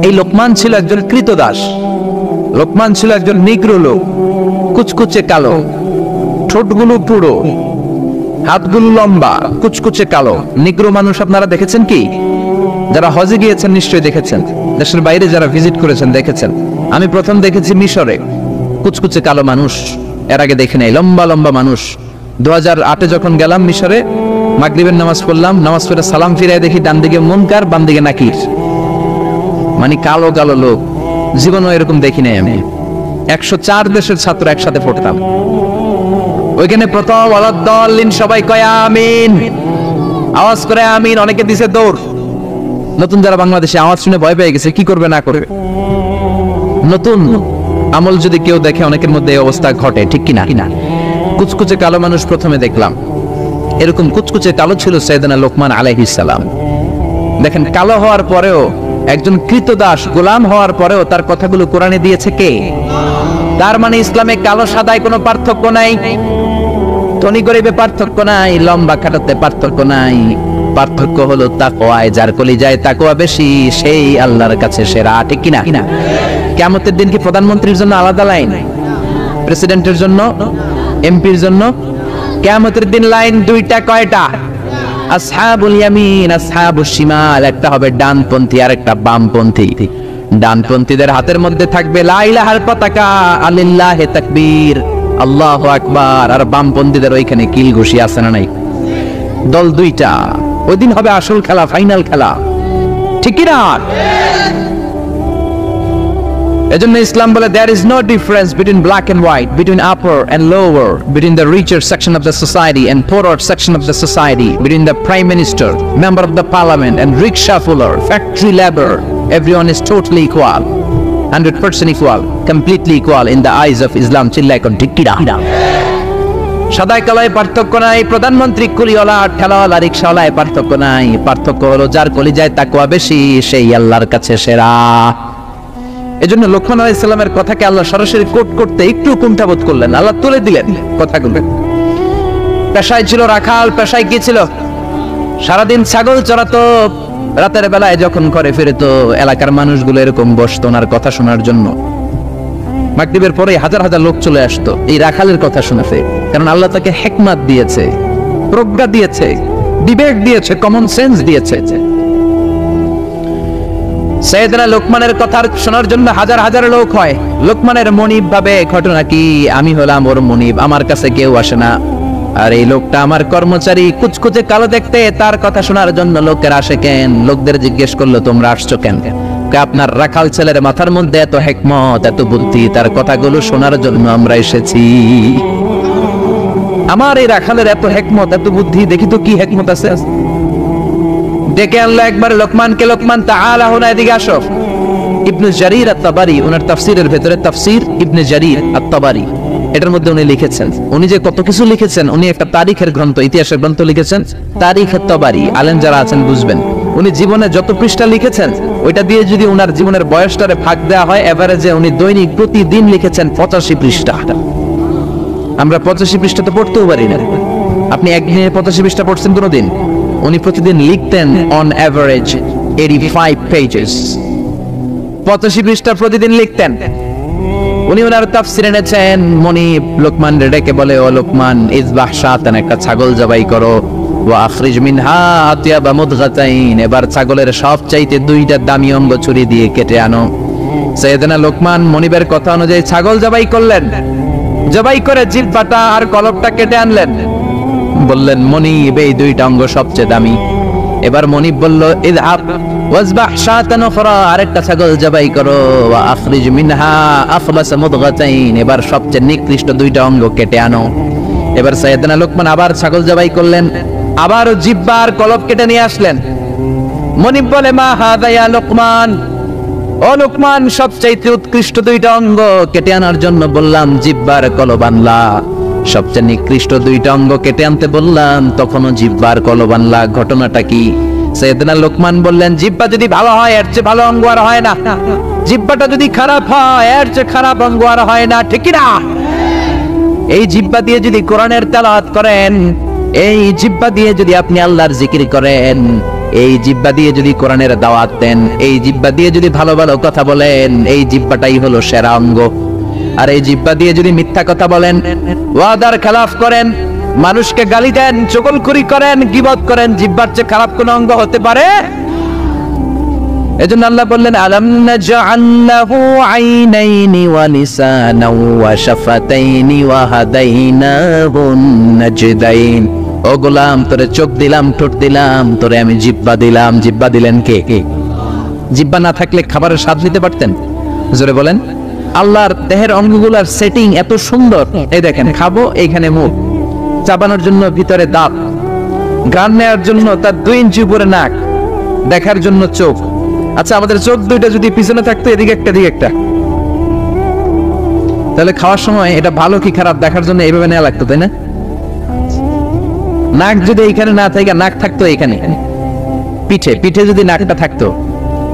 এই লোকমান ছিল একজন কৃতদাস। লোকমান ছিল একজন নিগ্রো লোক, কুচকুচে কালো, ঠোঁটগুলো পুরো, হাতগুলো লম্বা, কুচকুচে কালো। নিগ্রো মানুষ আপনারা দেখেছেন কি? যারা হজে গিয়েছেন নিশ্চয়ই দেখেছেন, দেশের বাইরে যারা ভিজিট করেছেন দেখেছেন। আমি প্রথম দেখেছি মিশরে, কুচকুচে কালো মানুষ, এর আগে দেখি নাই, লম্বা লম্বা মানুষ। 2008-এ যখন গেলাম মিশরে, মাগরিবের নামাজ পড়লাম, নামাজ পড়ে সালাম ফিরাই দেখি ডান দিকে মুনকার, বাম দিকে নাকির, মানে কালো কালো লোক। জীবনও এরকম দেখি নাই আমি। 104 দেশের ছাত্র একসাথে পড়তাম ওইখানে। প্রথম ওয়ালাদ-দাল্লিন সবাই কয় আমিন, আওয়াজ করে আমিন, অনেকে দিছে দৌড়। নতুন যারা বাংলাদেশে আওয়াজ শুনে ভয় পেয়ে গেছে, কি করবে না করবে। নতুন আমল যদি কেউ দেখে অনেকের মধ্যে এই অবস্থা ঘটে, ঠিক কিনা? কুচকুচে কালো মানুষ প্রথমে দেখলাম। এরকম কুচকুচে কালো ছিল সাইয়েদনা লোকমান আলাইহিস সালাম। দেখেন, কালো হওয়ার পরেও, একজন কৃতদাস গোলাম হওয়ার পরেও তার কথাগুলো কোরআনে দিয়েছে কে? তার মানে ইসলামে কালো সাদায় কোনো পার্থক্য নাই, ধনী গরিবে পার্থক্য নাই, লম্বা খাটাতে পার্থক্য নাই। পার্থক্য হলো তাকওয়ায়। যার কলিজায় তাকওয়া বেশি সেই আল্লাহর কাছে সেরা, ঠিক কিনা? কিয়ামতের দিন কি প্রধানমন্ত্রীর জন্য আলাদা লাইন, প্রেসিডেন্টের জন্য, এমপির জন্য? কিয়ামতের দিন লাইন দুইটা। কয়টা? আসহাবুল ইয়ামিন, আসহাবুশ শিমাল। একটা হবে ডানপন্থী আর একটা বামপন্থী। ডানপন্থীদের হাতের মধ্যে থাকবে লা ইলাহার পতাকা, আলিল্লাহি তাকবীর, আল্লাহু আকবার। আর বামপন্থীদের ওইখানে কিল ঘুষি আছে না নাই? দল দুইটা। ওই দিন হবে আসল খেলা, ফাইনাল খেলা, ঠিক কি না? এজন্য ইসলাম বলে there is no difference between black and white, between upper and lower, between the richer section of the society and poorer section of the society, between the prime minister, member of the parliament and rickshaw puller, factory labor. Everyone is totally equal, 100% equal, completely equal in the eyes of Islam. চিল্লায় কোন ঠিক কি না? সাদায় কালায় পার্থক্য নাই, প্রধানমন্ত্রী কুলিওয়ালা ঠেলাওয়ালা রিকশাওয়ালায় পার্থক্য নাই। পার্থক্য হলো যার কলিজায় তাকওয়া বেশি সেই আল্লাহর কাছে সেরা। এজন্য লোকমান আলাইহিস সালামের কথাকে আল্লাহ সরাসরি কোট করতে একটু কুণ্ঠাবোধ করলেন, আল্লাহ তুলে দিলেন কথাগুলো। পেশায় ছিল রাখাল, পেশায় কি ছিল? সারাদিন ছাগল চড়াতো, রাতের বেলায় যখন ঘরে ফিরতো এলাকার মানুষগুলো এরকম বসতো ওনার কথা শোনার জন্য। মাগরিবের পরে হাজার হাজার লোক চলে আসতো এই রাখালের কথা শুনতে, কারণ আল্লাহ তাকে হিকমত দিয়েছে, প্রজ্ঞা দিয়েছে, বিবেক দিয়েছে, কমন সেন্স দিয়েছে। সাইয়েদনা লোকমানের কথা শোনার জন্য হাজার হাজার লোক হয়। লোকমানের মনিব ভাবে, ঘটনা কি? আমি হলাম ওর মনিব, আমার কাছে কেউ আসে না। আর এই লোকটা আমার কর্মচারী, কুচকুচে কালো দেখতে, তার কথা শোনার জন্য লোকের আসে কেন? লোকদের জিজ্ঞেস করলো তোমরা আসছো কেন? আপনার রাখাল ছেলের মাথার মধ্যে এত হিকমত, এত বুদ্ধি, তার কথাগুলো শোনার জন্য আমরা এসেছি। আমার এই রাখালের এত হিকমত, এত বুদ্ধি, দেখি তো কি হিকমত আছে। ডেকে আনলো একবার লোকমানকে, লোকমান তাআলা হুনা, এদিকে আসো। ইবনে জারীর আত-তাবারি ওনার তাফসীরের ভেতরে, তাফসীর ইবনে জারীর আত-তাবারি, এটার মধ্যে উনি লিখেছেন, উনি যে কত কিছু লিখেছেন, উনি একটা তারিখের গ্রন্থ, ইতিহাসের গ্রন্থ লিখেছেন, তারিখ আত-তাবারি। আলেম যারা আছেন বুঝবেন, উনি জীবনে যত পৃষ্ঠা লিখেছেন ওইটা দিয়ে যদি উনার জীবনের বয়সটারে ভাগ দেওয়া হয়, এভারেজে উনি দৈনিক প্রতিদিন লিখেছেন 85 পৃষ্ঠা। আমরা 85 পৃষ্ঠা তো পড়তেও পারি না। আপনি একদিনে 85 পৃষ্ঠা পড়ছেন কোনোদিন? উনি প্রতিদিন লিখতেন অন এভারেজ 85 পেজেস, 85 পৃষ্ঠা প্রতিদিন লিখতেন। উনি ওনার তাফসীর এনেছেন। মনিব লোকমান ডেকে বলে, ও লোকমান, ইযবাহ শাতান, একটা ছাগল জবাই করো, ওয়া আখরিজ মিনহা আতিয়াবা মুদগাতাইন, এবার ছাগলের সবচাইতে দুইটা দামি অঙ্গ ছুরি দিয়ে কেটে আনো। সাইয়েদনা লোকমান মনিবের কথা অনুযায়ী ছাগল জবাই করলেন, জবাই করে জিহ্বাটা আর কলবটা কেটে আনলেন। বললেন, মনিব, এই দুইটা অঙ্গ সবচেয়ে দামি। এবার মনিব বলল, ইযহাব ওয়াজবাহ শাতান উখরা, আরেকটা ছাগল জবাই করো, ওয়া আখরিজ মিনহা আখলাস মুদগাতাইন, এবার সবচেয়ে নিকৃষ্ট দুইটা অঙ্গ কেটে আনো। এবার সাইয়েদনা লোকমান আবার ছাগল জবাই করলেন, আবার জিহ্বা আর কলব কেটে নিয়ে আসলেন। মনিব বলে, মা হাদা ইয়া লোকমান, ও লোকমান, সবচেয়ে উৎকৃষ্ট দুইটা অঙ্গ কেটে আনার জন্য বললাম, জিহ্বার কলব আনলা, সবচেয়ে নিকৃষ্ট দুইটা অঙ্গ কেটে আনতে বললাম, তখনও জিহ্বার কলব আনলা, ঘটনাটা কি? সাইয়েদনা লোকমান বললেন, জিহ্বা যদি ভালো হয় এর চেয়ে ভালো অঙ্গ আর হয় না, জিহ্বাটা যদি খারাপ হয় এর চেয়ে খারাপ অঙ্গ আর হয় না, ঠিক না? এই জিহ্বা দিয়ে যদি কোরআনের তেলাওয়াত করেন, এই জিহ্বা দিয়ে যদি আপনি আল্লাহর জিকির করেন, এই জিহ্বা দিয়ে যদি কোরআনের দাওয়াত দেন, এই জিহ্বা দিয়ে যদি ভালো ভালো কথা বলেন, এই জিহ্বাটাই হলো সেরা অঙ্গ। আর এই জিহ্বা দিয়ে যদি মিথ্যা কথা বলেন, ওয়াদার খেলাফ করেন, মানুষকে গালি দেন, চগলখুরি করেন, গীবত করেন, জিহ্বার চেয়ে খারাপ কোন অঙ্গ হতে পারে? এজন্য আল্লাহ বললেন আলাম নাজআল লাহু আইনাইনি ওয়া লিসানাও ওয়া শাফাতাইনি ওয়া হাদাইনাহুন নাজদাইন। ও গোলাম, তোরে চোখ দিলাম, ঠোঁট দিলাম, তোরে আমি জিহ্বা দিলাম। জিহ্বা দিলেন কে? জিহ্বা না থাকলে খাবারের স্বাদ নিতে পারতেন? জোরে বলেন। আল্লাহর দেহের অঙ্গগুলোর সেটিং এত সুন্দর। এই দেখেন, খাবো এইখানে মুখ, চাবানোর জন্য ভিতরে দাঁত, গান নেওয়ার জন্য তার 2 ইঞ্চি উপরে নাক, দেখার জন্য চোখ। আচ্ছা, আমাদের চোখ দুইটা যদি পিছনে থাকতো, এদিকে একটা এদিকে একটা, তাহলে খাওয়ার সময় এটা ভালো কি খারাপ দেখার জন্য এইভাবে নেওয়া লাগতো, তাই না? নাক যদি এইখানে না থাকে, নাক থাকতো এইখানে পিঠে, পিঠে যদি নাকটা থাকতো,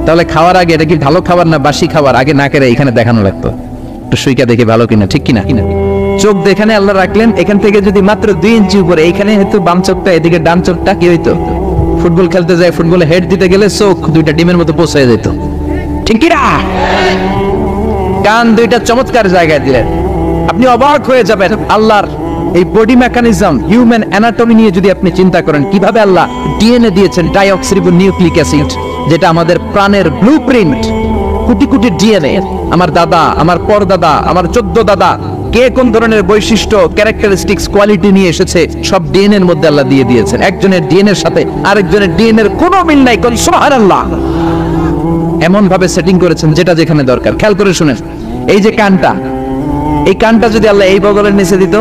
তাহলে খাওয়ার আগে এটা কি ভালো খাবার না বাসি খাবার, আগে নাকের এইখানে দেখানো লাগতো, একটু সুইকা দেখে ভালো কিনা, ঠিক কিনা? চোখ যেখানে আল্লাহ রাখলেন, এখান থেকে যদি মাত্র 2 ইঞ্চি উপরে, এইখানে হয়তো বাম চোখটা, এদিকে ডান চোখটা, কি হইতো? ফুটবল খেলতে যায়, ফুটবলে হেড দিতে গেলে চোখ দুইটা ডিমের মতো পৌঁছে যেত, ঠিক কিনা? কান দুইটা চমৎকার জায়গায় দিলেন, আপনি অবাক হয়ে যাবেন। আল্লাহর এই বডি মেকানিজম, হিউম্যান অ্যানাটমি নিয়ে যদি আপনি চিন্তা করেন, কিভাবে আল্লাহ ডিএনএ দিয়েছেন, ডাইঅক্সিরিবো নিউক্লিক অ্যাসিড, যেটা আমাদের প্রাণের ব্লুপ্রিন্ট, কোটি কোটি ডিএনএ। আমার দাদা, আমার পরদাদা, আমার 14 দাদা, কে কোন ধরনের বৈশিষ্ট্য, ক্যারেক্টারিস্টিক্স, কোয়ালিটি নিয়ে এসেছে, সব ডিএনএ এর মধ্যে আল্লাহ দিয়ে দিয়েছেন। একজনের ডিএনএ এর সাথে আরেকজনের ডিএনএ এর কোনো মিল নাই, কোন সুবহানাল্লাহ। এমন ভাবে সেটিং করেছেন যেটা যেখানে দরকার। খেয়াল করে শুনেন, এই যে কানটা, এই কানটা যদি আল্লাহ এই বগলের নিচে দিত,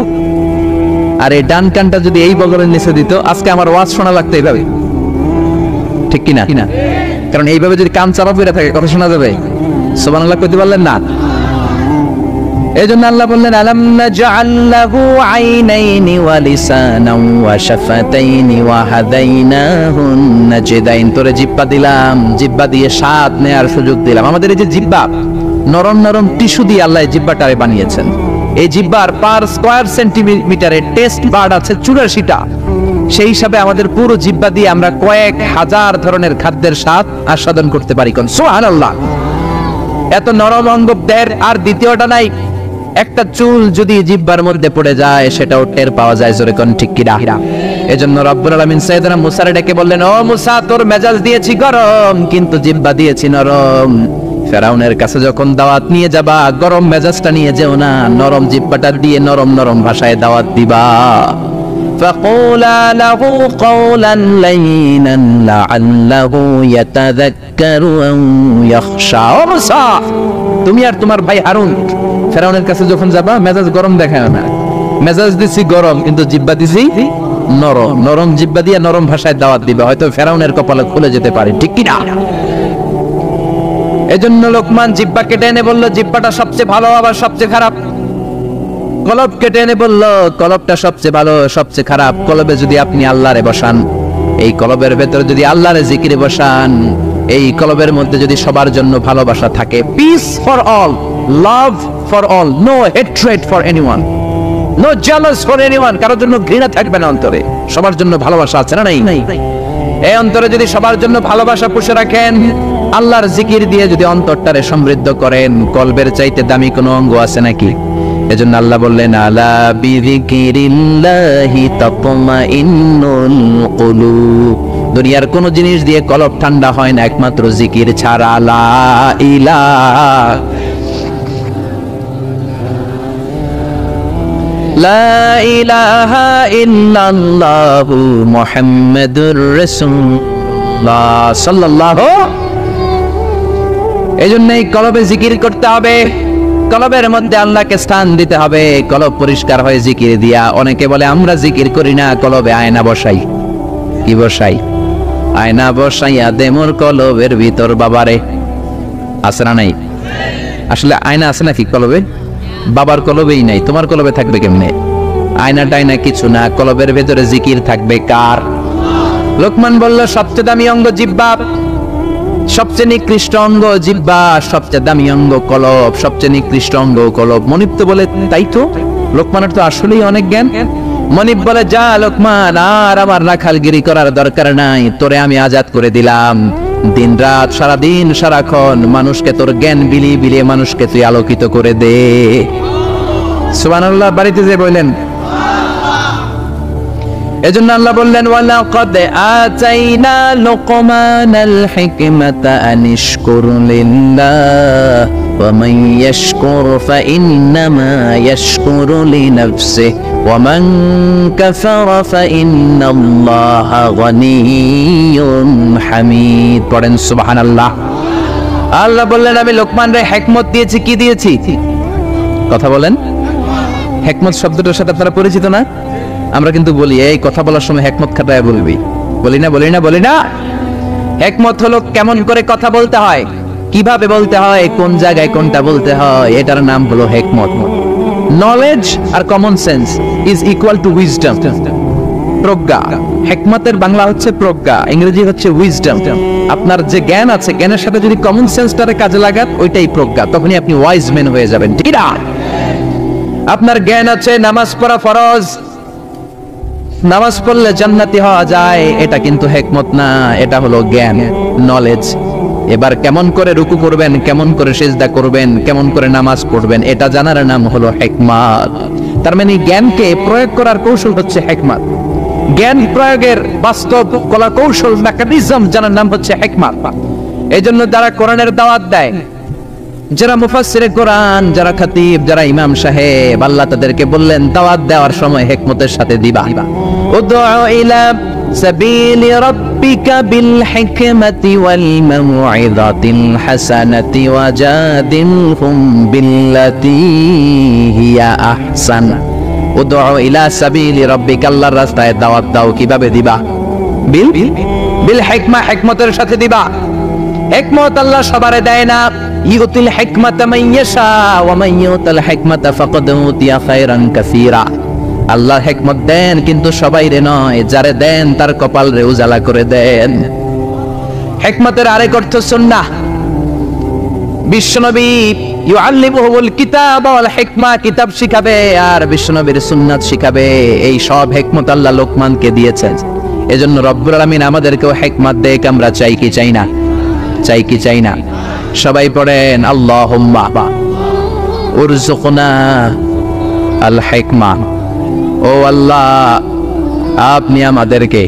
আর এই ডান কানটা যদি এই বগলের নিচে দিত, আজকে আমার ওয়াজ শোনা লাগতো এইভাবে, ঠিক কিনা? কারণ এইভাবে যদি কান চাপা পড়ে থাকে, কথা শোনা যাবে? সুবহানাল্লাহ কইতে পারলেন না? এজন্য আল্লাহ বললেন আলাম নাজআল লাহু আইনাইনি ওয়া লিসানাও ওয়া শাফাতাইনি ওয়া হাদাইনাহুন নাজদাইন। তোরে জিহ্বা দিলাম, জিহ্বা দিয়ে স্বাদ নেয়ার সুযোগ দিলাম। আমাদের এই যে জিহ্বা, নরম নরম টিস্যু দিয়ে আল্লাহ এই জিহ্বাটারে বানিয়েছেন। এই জিহ্বার পার স্কয়ার সেন্টিমিটারে টেস্ট বার্ড আছে 84টা। সেই হিসাবে আমাদের পুরো জিহ্বা দিয়ে আমরা কয়েক হাজার ধরনের খাদ্যের স্বাদ আস্বাদন করতে পারি। কোন সুবহানাল্লাহ। এত নরম অঙ্গ দেহের আর দ্বিতীয়টা নাই। একটা চুল যদি জিহ্বার মধ্যে পড়ে যায়, সেটাও টের পাওয়া যায়, জোরে কোন ঠিক কিনা? এজন্য রব্বুল আলামিন সাইয়েদনা মুসারে ডেকে বললেন, ও মুসা, তোর মেজাজ দিয়েছি গরম, কিন্তু জিহ্বা দিয়েছি নরম। ফেরাউনের কাছে যখন দাওয়াত নিয়ে যাবা, গরম মেজাজটা নিয়ে যেও না, নরম জিহ্বাটা দিয়ে নরম নরম ভাষায় দাওয়াত দিবা। فقولا له قولا لينا لعله يتذكر أو يخشى। মুসা, তুমি আর তোমার ভাই হারুন ফেরাউনের কাছে যখন যাবা, মেজাজ গরম দেখায় না। মেজাজ দিছি গরম, কিন্তু জিহ্বা দিছি নরম। নরম জিহ্বা দিয়ে নরম ভাষায় দাওয়াত দিবা, হয়তো ফেরাউনের কপালে খুলে যেতে পারে, ঠিক কি না? এজন্য লোকমান জিহ্বা কেটে এনে বলল, জিহ্বাটা সবচেয়ে ভালো আবার সবচেয়ে খারাপ। কলব কেটে এনে বলল, কলবটা সবচেয়ে ভালো সবচেয়ে খারাপ। কলবে যদি আপনি আল্লাহরে বসান, এই কলবের ভেতরে যদি আল্লাহরে জিকিরে বসান, এই কলবের মধ্যে যদি সবার জন্য ভালোবাসা থাকে, peace for all, love for all, no hatred for anyone, no jealous for anyone, কারোর জন্য ঘৃণা থাকবে না অন্তরে, সবার জন্য ভালোবাসা আছে না নাই? এই অন্তরে যদি সবার জন্য ভালোবাসা পুষে রাখেন, আল্লাহর জিকির দিয়ে যদি অন্তরটারে সমৃদ্ধ করেন, কলবের চাইতে দামি কোনো অঙ্গ আছে নাকি? এজন্য আল্লাহ বললেন, আলা বিযিকিরিল্লাহি তাতমাইন্নুল কুলুব। দুনিয়ার কোন জিনিস দিয়ে কলব ঠান্ডা হয় না, একমাত্র জিকির ছাড়া। লা ইলাহা ইল্লাল্লাহু মুহাম্মাদুর রাসূলুল্লাহ সাল্লাল্লাহু। এজন্য এই কলবে জিকির করতে হবে, কলবের মধ্যে আল্লাহকে স্থান দিতে হবে। কলব পরিষ্কার হয় জিকির দিয়া। অনেকে বলে আমরা জিকির করি না, কলবে আয়না বসাই। কি বসাই? আয়না বসাইয়া দে মোর কলবের ভিতর। বাবারে, আছে না নাই? আসলে আয়না আছে নাকি কলবে? বাবার কলবেই নাই, তোমার কলবে থাকবে কেমনে? আয়না টায়না কিছু না, কলবের ভেতরে জিকির থাকবে কার? লোকমান বলল, সবচেয়ে দামি অঙ্গ জিহ্বা, সবচেয়ে নিকৃষ্ট অঙ্গ জিহ্বা, সবচেয়ে দামি অঙ্গ কলব, সবচেয়ে নিকৃষ্ট অঙ্গ কলব। মনিব তো বলে, তাই তো, লোকমানের তো আসলেই অনেক জ্ঞান। মনিব বলে, যা লোকমান, আর আমার রাখালগিরি করার দরকার নাই, তোরে আমি আজাদ করে দিলাম। দিন রাত সারাদিন সারাক্ষণ মানুষকে তোর জ্ঞান বিলিয়ে বিলিয়ে মানুষকে তুই আলোকিত করে দে। সুবহানাল্লাহ। বাড়িতে যে বললেন, এজন্য আল্লাহ বললেন, ওয়ালাকাদ আতাইনা লুকমানাল হিকমাতা আনিশকুর লিল্লাহ ওয়া মান ইয়াশকুর ফাইন্নামা ইয়াশকুরু লিনাফসিহি ওয়া মান কাফারা ফাইন্নাল্লাহা গনিয়্যুন হামিদ। পড়েন সুবহানাল্লাহ। আল্লাহ বললেন, আমি লোকমানরে হিকমত দিয়েছি। কি দিয়েছি? কথা বলেন। হিকমত শব্দটার সাথে আপনারা পরিচিত না? আমরা কিন্তু বলি, এই কথা বলার সময় হিকমত খাটায় বলবি। বলি না। হিকমত হলো কেমন করে কথা বলতে হয়, কিভাবে বলতে হয়, কোন জায়গায় কোনটা বলতে হয়, এটার নাম হলো হিকমত। নলেজ আর common sense is equal to wisdom. প্রজ্ঞা। হিকমতের বাংলা হচ্ছে প্রজ্ঞা, ইংরেজি হচ্ছে উইজডম। আপনার যে জ্ঞান আছে, জ্ঞানের সাথে যদি কমন সেন্সটারে কাজে লাগান, ওইটাই প্রজ্ঞা। তখনই আপনি ওয়াইজ ম্যান হয়ে যাবেন, ঠিক না? আপনার জ্ঞান আছে নামাজ পড়া ফরজ, নামাজ পড়লে জান্নাতি হওয়া যায়, এটা কিন্তু হিকমত না, এটা হলো জ্ঞান, নলেজ। এবার কেমন করে রুকু করবেন, কেমন করে সিজদা করবেন, কেমন করে নামাজ পড়বেন, এটা জানার নাম হলো হিকমত। তার মানে জ্ঞানকে প্রয়োগ করার কৌশল হচ্ছে হিকমত। জ্ঞান প্রয়োগের বাস্তব কলা কৌশল, মেকানিজম জানার নাম হচ্ছে হিকমত। এইজন্য যারা কোরআনের দাওয়াত দেয়, যারা মুফাসসিরে কোরআন, যারা খতিব, যারা ইমাম সাহেব, আল্লাহ তাদেরকে বললেন দাওয়াত দেওয়ার সময় হিকমতের সাথে দিবা। উদউ ইলা সাবিলি রাব্বিকা বিল হিকমাতি ওয়াল মাউইযাতিল হাসানাতি ওয়াজাদিলহুম বিল্লাতী হিয়া আহসান। উদউ ইলা সাবিলি রাব্বিকা, আল্লাহর রাস্তায় দাওয়াত দাও। কিভাবে দিবা? বিল হিকমা, হিকমতের সাথে দিবা। হিকমত আল্লাহ সবারে দেয় না। ইউতিল হিকমাতা মান ইয়াশা ওয়া মান ইউতাল হিকমাতা ফাকাদ উতিয়া খায়রান কাসীরা। আল্লাহ হিকমত দেন, কিন্তু সবাইরে নয়, যারে দেন তার কপাল রে উজালা করে দেন। হিকমতের আরেক অর্থ সুন্নাহ। বিশ্বনবী ইউআল্লিমুহুল কিতাব ওয়াল হিকমা, কিতাব শিখাবে আর বিশ্বনবীর সুন্নাত শিখাবে। এই সব হিকমত আল্লাহ লোকমানকে দিয়েছেন। এজন্য রব্বুল আলামিন আমাদেরকেও হিকমত দেয়। আমরা চাই কি চাই না? চাই কি চাই না? সবাই পড়েন, আল্লাহুম্মা উরযুকনা আল হিকমা। ও আল্লাহ, আপনি আমাদেরকে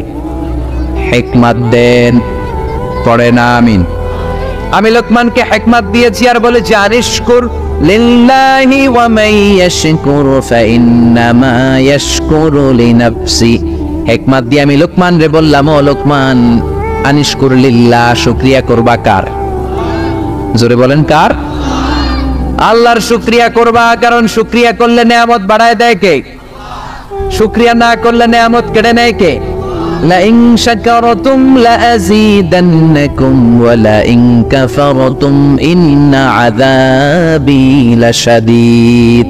হিকমত দেন। পড়েন আমিন। আমি লোকমানকে হিকমত দিয়েছি আর বলেছি, আনিশকুর লিল্লাহি ওয়া মান ইয়াশকুরু ফাইন্নামা ইয়াশকুরু লিনাফসি। হিকমত দিয়ে আমি লোকমান রে বললাম, ও লোকমান, আনিশকুর লিল্লাহ, শুকরিয়া করবা কার? জোরে বলেন, কার? আল্লাহর শুকরিয়া করবা, কারণ শুকরিয়া করলে নেয়ামত বাড়ায় দেয় কে? শুকরিয়া না করলে নেয়ামত কেড়ে নেয় কে? লা ইন শাকারতুম লা আযীদান্নাকুম ওয়া লা ইন কাফারতুম ইন্না আযাবি লাশাদীদ।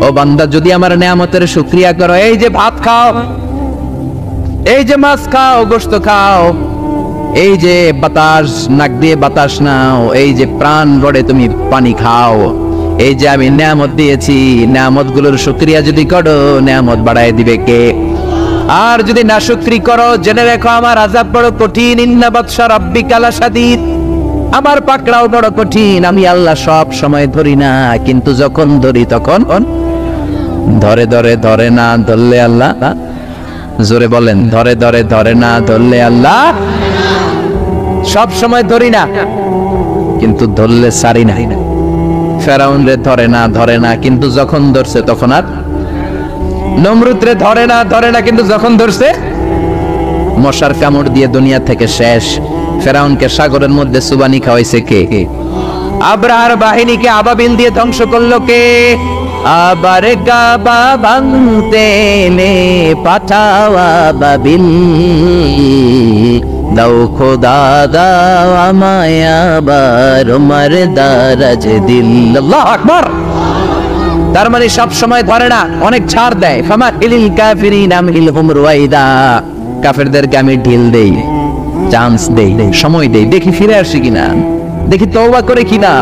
ও বান্দা, যদি আমার নেয়ামতের শুকরিয়া করো, এই যে ভাত খাও, এই যে মাছ খাও, গোশত খাও, এই যে বাতাস নাক দিয়ে বাতাস নাও, এই যে প্রাণ ভরে তুমি পানি খাও, এই যে আমি নেয়ামত দিয়েছি, নেয়ামত গুলোর শুকরিয়া যদি করো, নেয়ামত বাড়ায় দিবে কে? আর যদি না শুকরি করো, জেনে রেখো আমার আযাব বড় কঠিন। ইন্না বাতশা রাব্বিকা লাশাদীদ। আমার পাকড়াও বড় কঠিন। আমি আল্লাহ সব সময় ধরি না, কিন্তু যখন ধরি তখন ধরে ধরে ধরে না ধরলে আল্লাহ। জোরে বলেন, ধরে ধরে ধরে না ধরলে আল্লাহ। সব সময় ধরি না, কিন্তু ধরলে সারি না। ফেরাউন রে ধরে না, কিন্তু যখন ধরছে তখন আর। নমরুদ রে ধরে না, কিন্তু যখন ধরছে মশার কামড় দিয়ে দুনিয়া থেকে শেষ। ফেরাউনকে সাগরের মধ্যে সুবানি খাওয়াইছে কে? আব্রাহার বাহিনীকে আবাবিল দিয়ে ধ্বংস করলো কে? আবার কাবা ভাঙতে এলে পাঠাও আবাবিল। দাও খোদা দাও আমায় আবার উমর দারাজ দিল। আল্লাহু আকবার। তার মানে সব সময় ধরে না, অনেক ছাড় দেয়। ফামা ইলিল কাফিরিন আমহিলহুম রুয়াইদা। কাফেরদেরকে আমি ঢিল দেই, চান্স দেই, সময় দেই, দেখি ফিরে আসে কিনা, দেখি তওবা করে কিনা,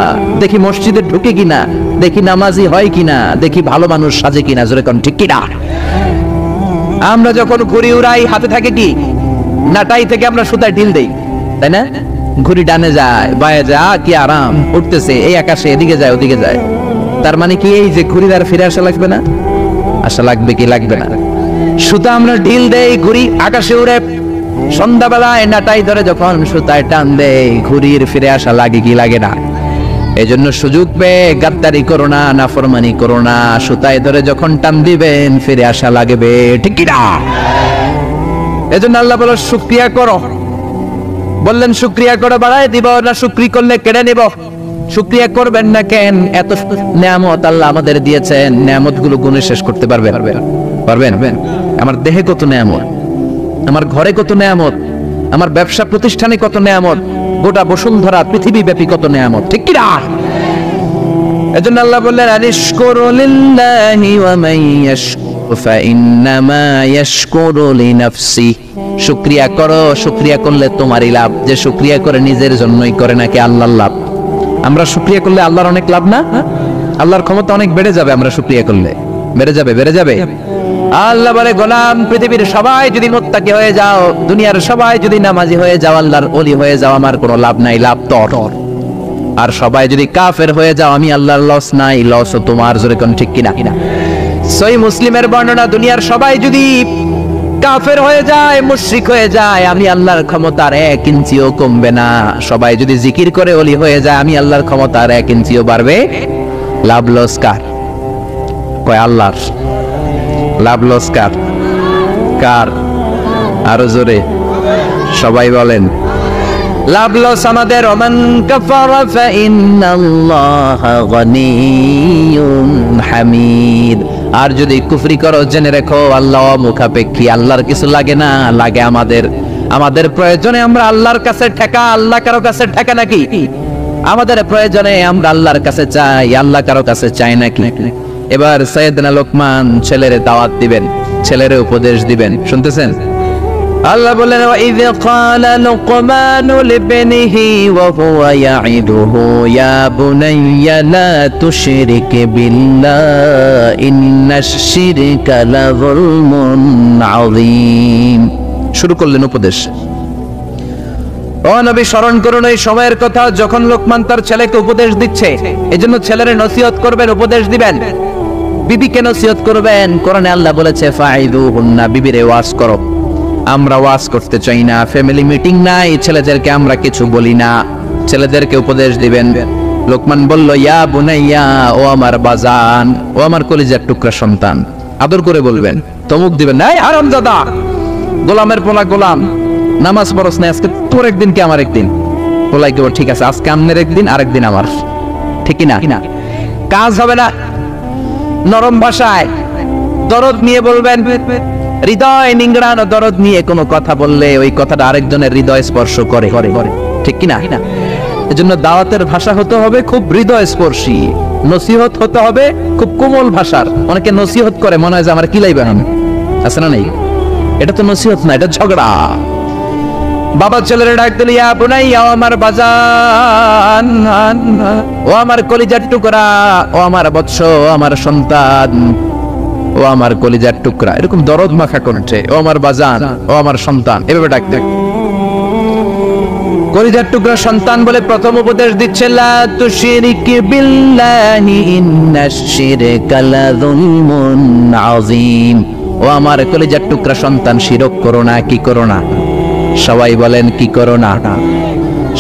দেখি মসজিদে ঢুকে কিনা, দেখি নামাজি হয় কিনা, দেখি ভালো মানুষ সাজে কিনা। জোরে কোন ঠিক কিনা? আমরা যখন ঘুড়ি উড়াই হাতে থাকে কি, নাটাই থেকে আমরা সুতায় ঢিল দেই, তাই না? ঘুড়ি ডানে যায় বায়ে যায়, কি আরাম, উঠতেছে এই আকাশে, এদিকে যায় ওদিকে যায়। তার মানে কি এই যে ঘুড়ির আর ফিরে আসা লাগবে না? আশা লাগবে কি লাগবে না? সুতা আমরা ঢিল দেই, ঘুড়ি আকাশে উড়ে, সন্ধ্যাবেলায় নাটাই ধরে যখন সুতায় টান দেয়, ঘুড়ির ফিরে আসা লাগে কি লাগে না? এই জন্য সুযোগ পেয়ে গাদ্দারি করো না, নাফরমানি করো না। সুতায় ধরে যখন টান দিবেন ফিরে আসা লাগবে, ঠিক কি না? এই জন্য আল্লাহ বলো শুকরিয়া করো। বললেন শুকরিয়া করে বাড়ায় দিব না, শুকরি করলে কেড়ে নিব। শুকরিয়া করবেন না কেন? এত নিয়ামত আল্লাহ আমাদের দিয়েছেন, নিয়ামত গুলো গুণে শেষ করতে পারবেন? পারবেন? আমার দেহে কত নিয়ামত, আমার ঘরে কত নিয়ামত, আমার ব্যবসা প্রতিষ্ঠানে কত নিয়ামত, গোটা বসুন্ধরা পৃথিবী ব্যাপী কত নিয়ামত, ঠিক কি না? এজন্য আল্লাহ বললেন আনিশকুরু লিল্লাহি ওয়া মান ইয়াশকুর ফাইন্নামা ইয়াশকুরু লিনাফসি। শুকরিয়া করো, শুকরিয়া করলে তোমারই লাভ। যে শুকরিয়া করে নিজের জন্যই করে নাকি আল্লাহর লাভ? আমরা শুকরিয়া করলে আল্লাহর অনেক লাভ না? আল্লাহর ক্ষমতা অনেক বেড়ে যাবে আমরা শুকরিয়া করলে, বেড়ে যাবে। আল্লাহ বলে গোলাম, পৃথিবীর সবাই যদি মুত্তাকি হয়ে যাও, দুনিয়ার সবাই যদি নামাজি হয়ে যাও, আল্লাহর ওলি হয়ে যাও, আমার কোনো লাভ নাই, লাভ তোর। আর সবাই যদি কাফের হয়ে যাও, আমি আল্লাহর লস নাই, লস তোমার। জোরে কোন ঠিক কিনা? সহিহ মুসলিমের বর্ণনা, দুনিয়ার সবাই যদি কাফের হয়ে যায়, মুশরিক হয়ে যায়, আমি আল্লাহর ক্ষমতার 1 ইঞ্চিও কমবে না। সবাই যদি জিকির করে ওলি হয়ে যায়, আমি আল্লাহর ক্ষমতার 1 ইঞ্চিও বাড়বে। লাভ লস কার? কয় আল্লাহর। লাভ লস কার? কার? আরো জোরে সবাই বলেন। লাভ লস আমাদের। ওমান কাফারা ফাইন্নাল্লাহা গানিয়্যুন হামিদ। আর যদি কুফরি করো, জেনে রেখো আল্লাহ মুখাপেক্ষী, আল্লাহর কিছু লাগে না, লাগে আমাদের। আমাদের প্রয়োজনে আমরা আল্লাহর কাছে ঠেকা, আল্লাহ কারো কাছে ঠেকা নাকি? আমাদের প্রয়োজনে আমরা আল্লাহর কাছে চাই, আল্লাহ কারো কাছে চাই নাকি? এবার সাইয়েদনা লোকমান ছেলেরে দাওয়াত দিবেন, ছেলেরে উপদেশ দিবেন, শুনতেছেন? আল্লাহ বলেন ওয়াইয ক্বালা লুকমানু লিবনিহি ওয়া হুয়া ইয়াইদুহু ইয়া বুনাইয়া লা তুশরিক বিল্লাহ ইন্নাশ শিরকা লাযুলমুন আযীম। শুরু করলেন উপদেশ। ও নবী, স্মরণ করুন ওই সময়ের কথা যখন লোকমান তার ছেলেকে উপদেশ দিচ্ছে। এজন্য ছেলেরে নসিহত করবেন, উপদেশ দিবেন। বিবিকে নসিহত করবেন। কোরআনে আল্লাহ বলেছে ফাইদুহুন্না, বিবিরে ওয়াজ করো। আমরা ওয়াজ করতে চাই না, ফ্যামিলি মিটিং নাই, ছেলেদেরকে আমরা কিছু বলি না, ছেলেদেরকে উপদেশ দিবেন। লোকমান বলল ইয়া বুনাইয়া, ও আমার বাজান, ও আমার কলিজার টুকরা সন্তান। আদর করে বলবেন, তমুক দিবেন না, হারামজাদা, গোলামের পোলা গোলাম, নামাজ পড়ছ না, আজকে তোর একদিন কি আমার একদিন। পোলাই কেবল ঠিক আছে, আজকে আমনের একদিন, আরেকদিন আমার, ঠিক না? কাজ হবে না। নরম ভাষায় দরদ নিয়ে বলবেন। হৃদয় নিংড়ানো দরদ নিয়ে কোনো কথা বললে ওই কথাটা আরেকজনের হৃদয় স্পর্শ করে, ঠিক কি না? এজন্য দাওয়াতের ভাষা হতে হবে খুব হৃদয় স্পর্শী, নসিহত হতে হবে খুব কোমল ভাষার। অনেকে নসিহত করে মনে হয় যে আমার কিলাই বানানো আছে না, নেই, এটা তো নসিহত না, এটা ঝগড়া। বাবা ছেলের ডাক দিল ইয়া বুনাইয়া, ও আমার বাজান, ও আমার কলিজার টুকরা, ও আমার বৎস, ও আমার সন্তান, ও আমার কলিজার টুকরা, এরকম দরদ মাখা কণ্ঠে, ও আমার বাজান, ও আমার সন্তান, এভাবে ডাক দেখ। কলিজার টুকরা সন্তান বলে প্রথম উপদেশ দিচ্ছে লা তুশরিক বিল্লাহি ইন্নাশ শিরকা লাযুলমুন আযীম। ও আমার কলিজার টুকরা সন্তান, শিরক করো না। কি করো না? সবাই বলেন কি করো না?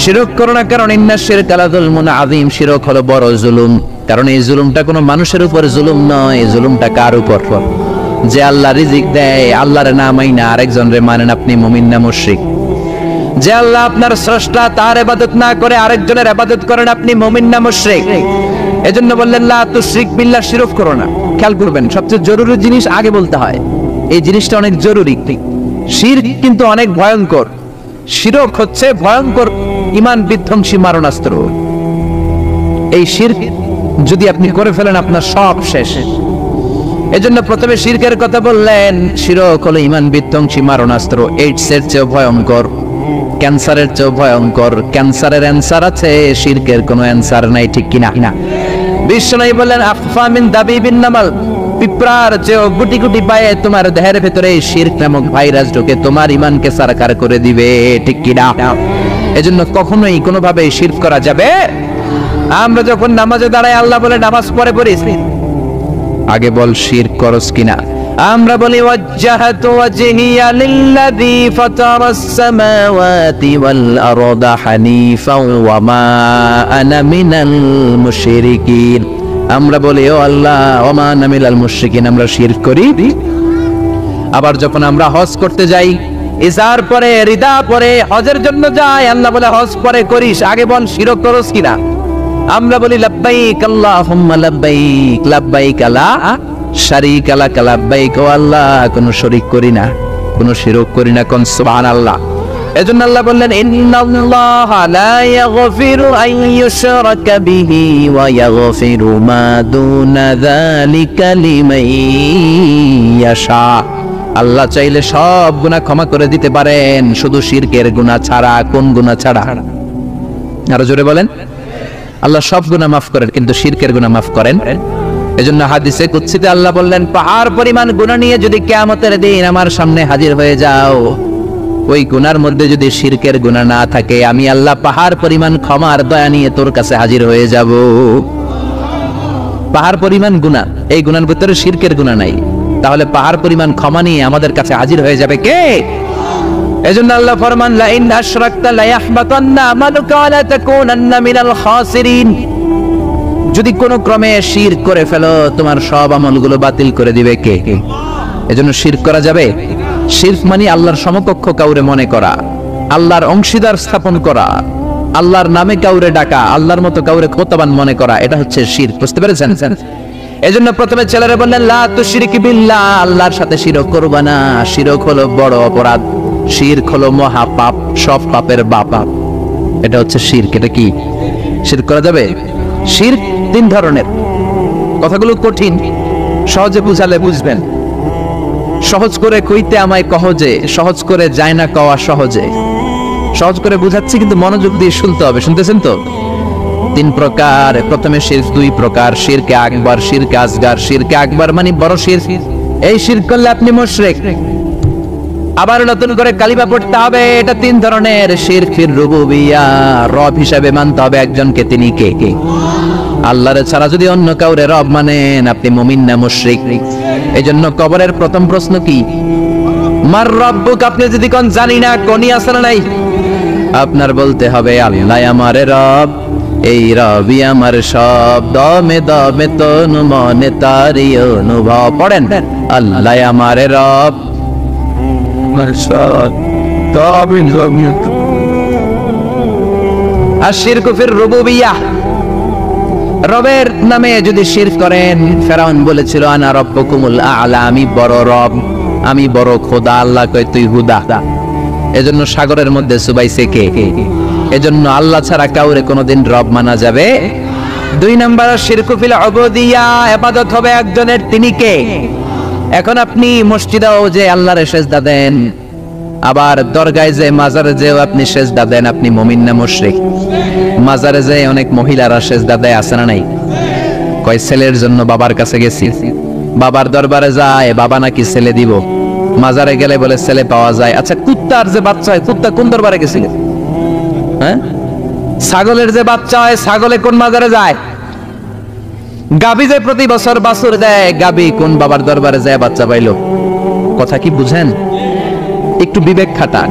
শিরক করো না, কারণ ইন্নাশ শিরকা লাযুলমুন আযীম, শিরক হলো বড় জুলুম। কারণ এই জুলুমটা কোনো মানুষের উপর জুলুম নয়, এই জুলুমটা কার উপর? যে আল্লাহ রিজিক দেয়, আল্লাহর না মাইনা আরেকজন রে মানেন, আপনি মুমিন না মুশরিক? যে আল্লাহ আপনার স্রষ্টা, তার ইবাদত না করে আরেকজনের ইবাদত করেন, আপনি মুমিন না মুশরিক? এজন্য বললেন লা তুশরিক বিল্লাহ, শিরক করো না। খেয়াল করবেন, সবচেয়ে জরুরি জিনিস আগে বলতে হয়, এই জিনিসটা অনেক জরুরি। শিরক কিন্তু অনেক ভয়ঙ্কর। শিরক হচ্ছে ভয়ঙ্কর ঈমান বিধ্বংসী মারণাস্ত্র। এই শিরক যদি আপনি করে ফেলেন, আপনার সব শেষ। এজন্য প্রথমে শিরকের কথা বললেন। শিরক হলো ঈমান বিধ্বংসী মারণাস্ত্র, এইডসের চেয়ে ভয়ঙ্কর, ক্যান্সারের চেয়ে ভয়ঙ্কর। ক্যান্সারের অ্যান্সার আছে, শিরকের কোনো অ্যান্সার নাই, ঠিক কিনা? বিশ্বনবী বললেন আখফা মিন দাবিবিন নামাল, পিঁপড়ার চেয়েও গুটি গুটি পায়ে তোমার দেহের ভেতরে শিরক নামক ভাইরাস ঢুকে তোমার ঈমানকে সারকার করে দিবে, ঠিক কি না? এজন্য কখনোই কোনোভাবে শিরক করা যাবে। আমরা যখন নামাজে দাঁড়াই আল্লাহ বলে নামাজ পড়ে পড়িস, আগে বল শিরক করস কিনা। আমরা বলি ওয়াজ্জাহাতু ওয়াজহিয়া লিল্লাযী ফাতারাস সামাওয়াতি ওয়াল আরদা হানিফাও ওয়া মা আনা মিনাল মুশরিকিন। আমরা বলি ও আল্লাহ ওয়া মা আনা মিনাল মুশরিকিন, আমরা শিরক করি। আবার যখন আমরা হজ করতে যাই, ইজার পরে রিদা পরে হজের জন্য যাই, আল্লাহ বলে হজ পরে করিস, আগে বল শিরক করস কিনা। আমরা বলি লাব্বাইক আল্লাহুম্মা লাব্বাইক লাব্বাইক লা শারীকা লাক লাব্বাইক, ও আল্লাহ কোনো শরীক করি না, কোনো শিরক করি না, কোন সুবহানাল্লাহ। এজন্য আল্লাহ বললেন ইন্নাল্লাহা লা ইয়াগফিরু আন ইউশরাকা বিহি ওয়া ইয়াগফিরু মা দুনা যালিকা লিমান ইয়াশা। আল্লাহ চাইলে সব গুনাহ ক্ষমা করে দিতে পারেন, শুধু শিরকের গুনাহ ছাড়া। কোন গুনাহ ছাড়া? আরো জোরে বলেন। আল্লাহ সব গুনাহ মাফ করেন, কিন্তু শিরকের গুনাহ মাফ করেন। এজন্য হাদিসে কুদসিতে আল্লাহ বললেন, পাহাড় পরিমাণ গুনাহ নিয়ে যদি কিয়ামতের দিন আমার সামনে হাজির হয়ে যাও, ওই গুনার মধ্যে যদি শিরকের গুনাহ না থাকে, আমি আল্লাহ পাহাড় পরিমাণ ক্ষমার দয়া নিয়ে তোর কাছে হাজির হয়ে যাব। পাহাড় পরিমাণ গুনাহ, এই গুনার ভিতরে শিরকের গুনাহ নাই, তাহলে পাহাড় পরিমাণ ক্ষমা নিয়ে আমাদের কাছে হাজির হয়ে যাবে কে? এজন্য আল্লাহ ফরমান লা ইন আশরাকতা লা ইয়াহবাতান্না আমালুকা ওয়া লা তাকুনান্না মিনাল খাসিরিন। যদি কোনো ক্রমে শিরক করে ফেলো, তোমার সব আমলগুলো বাতিল করে দিবে কে? এজন্য শিরক করা যাবে? শিরক মানে আল্লাহর সমকক্ষ কাউরে মনে করা, আল্লাহর অংশীদার স্থাপন করা, আল্লাহর নামে কাউরে ডাকা, আল্লাহর মতো কাউরে খোতাবান মনে করা, এটা হচ্ছে শিরক। বুঝতে পেরেছেন? এজন্য প্রথমে ছেলেরা বললেন লা তুশরিক বিল্লাহ, আল্লাহর সাথে শিরক করবা না। শিরক হলো বড় অপরাধ, শিরক হলো মহা পাপ, সব পাপের বাবা। এটা হচ্ছে শিরক। এটা কি? শিরক করা যাবে? শিরক তিন ধরনের। কথাগুলো কঠিন, সহজে বুঝালে বুঝবেন। সহজ করে কইতে আমায় কহজে, সহজ করে যায় না কওয়া সহজে। সহজ করে বুঝাচ্ছি, কিন্তু মনোযোগ দিয়ে শুনতে হবে। শুনতেছেন তো? তিন প্রকার। প্রথমে শিরক দুই প্রকার, শিরকে আকবার, শিরকে আসগার। শিরকে আকবার মানে বড় শিরক, এই শিরক করলে আপনি মুশরিক। আবার নতুন করে কালিমা পড়তে হবে। এটা তিন ধরনের। শিরক ফির রুবুবিয়্যা, রব হিসেবে মানতে হবে একজনকে। তিনি কে? আল্লাহর ছাড়া যদি অন্য কাউরে রব মানেন, আপনি মুমিন না মুশরিক। এজন্য কবরের প্রথম প্রশ্ন কি? মার রব্বুক। আপনি যদি কোন জানি না, কোনই আছে না নাই, আপনার বলতে হবে আল্লাহ আমার রব, এই রবি আমার সব, দমে দমে তনু মনে তারি অনুভব। পড়েন আল্লাহ আমার রব, আশিরকু ফির রুবুবিয়্যা। রবের নামে যদি শিরক করেন, ফেরাউন বলেছিল আনা রব্বুকুমুল আ'লা, আমি বড় রব, আমি বড় খোদা। আল্লাহ কয় তুই হুদা। এজন্য সাগরের মধ্যে চুবাইছে কে? এজন্য আল্লাহ ছাড়া কাউরে কোনোদিন রব মানা যাবে? দুই নাম্বার শিরকু ফিল উবুদিয়্যা, ইবাদত হবে একজনের। তিনি কে? এখন আপনি মসজিদেও যে আল্লাহরে সেজদা দেন, আবার দরগায় যে মাজারে যেও আপনি সেজদা দেন, আপনি মুমিন না মুশরিক? মাজারে যে অনেক মহিলারা সেজদা দেয়, আছে না নাই? কয় ছেলের জন্য বাবার কাছে গেছি, বাবার দরবারে যায়, বাবা নাকি ছেলে দিব। মাজারে গেলে বলে ছেলে পাওয়া যায়। আচ্ছা, কুত্তার যে বাচ্চা হয়, কুত্তা কোন দরবারে গেছিল? হ্যাঁ? ছাগলের যে বাচ্চা হয়, ছাগলে কোন মাজারে যায়? গাবি যে প্রতি বছর বাছুর দেয়, গাবি কোন বাবার দরবারে যায় বাচ্চা পাইলো? কথা কি বুঝেন? একটু বিবেক খাটান।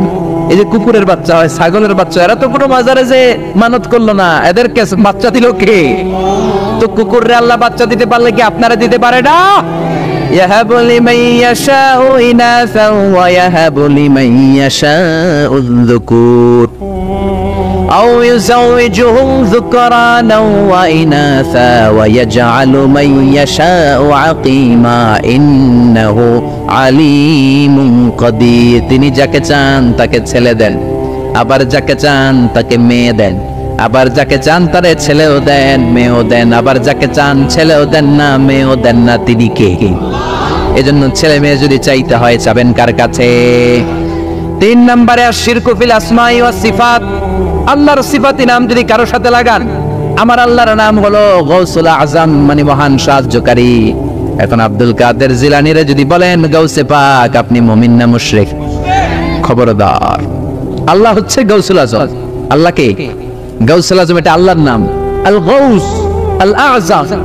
এই যে কুকুরের বাচ্চা হয়, ছাগলের বাচ্চা, এরা তো কোনো মাজারে যে মানত করলো না, এদেরকে বাচ্চা দিল কে? তো কুকুররে আল্লাহ বাচ্চা দিতে পারলে কি আপনারা দিতে পারে না? ইয়াহাবু লিমান ইয়াশাউ ইনাসা ওয়া ইয়াহাবু লিমান ইয়াশাউ যুকুর আও ইউযাওইজুহুম যুকরানা ওয়া ইনাসা ওয়া ইয়াজআলু মান ইয়াশাউ আকীমা ইন্নাহু আলিমুন কাদির। তিনি যাকে চান তাকে ছেলে দেন, আবার যাকে চান তাকে মেয়ে দেন, আবার যাকে চান তারে ছেলেও দেন মেয়েও দেন, আবার যাকে চান ছেলেও দেন না মেয়েও দেন না। তিনি কে? এজন্য ছেলে মেয়ে যদি চাইতে হয়, চাবেন কার কাছে? তিন নম্বরে আশিরকু ফিল আসমাই ওয়াস সিফাত, আল্লাহর সিফাতি নাম যদি কারো সাথে লাগান। আমার আল্লাহর নাম হলো গৌসুল আজম, মানে মহান সাহায্যকারী। এখন আব্দুল কাদের জিলানীরে যদি বলেন গাউসে পাক, আপনি মুমিন না মুশরিক? খবরদার। আল্লাহ হচ্ছে গাউসুল আজম। আল্লাহ কে? গাউসুল আজম, এটা আল্লাহর নাম। আল গাউস আল আযম।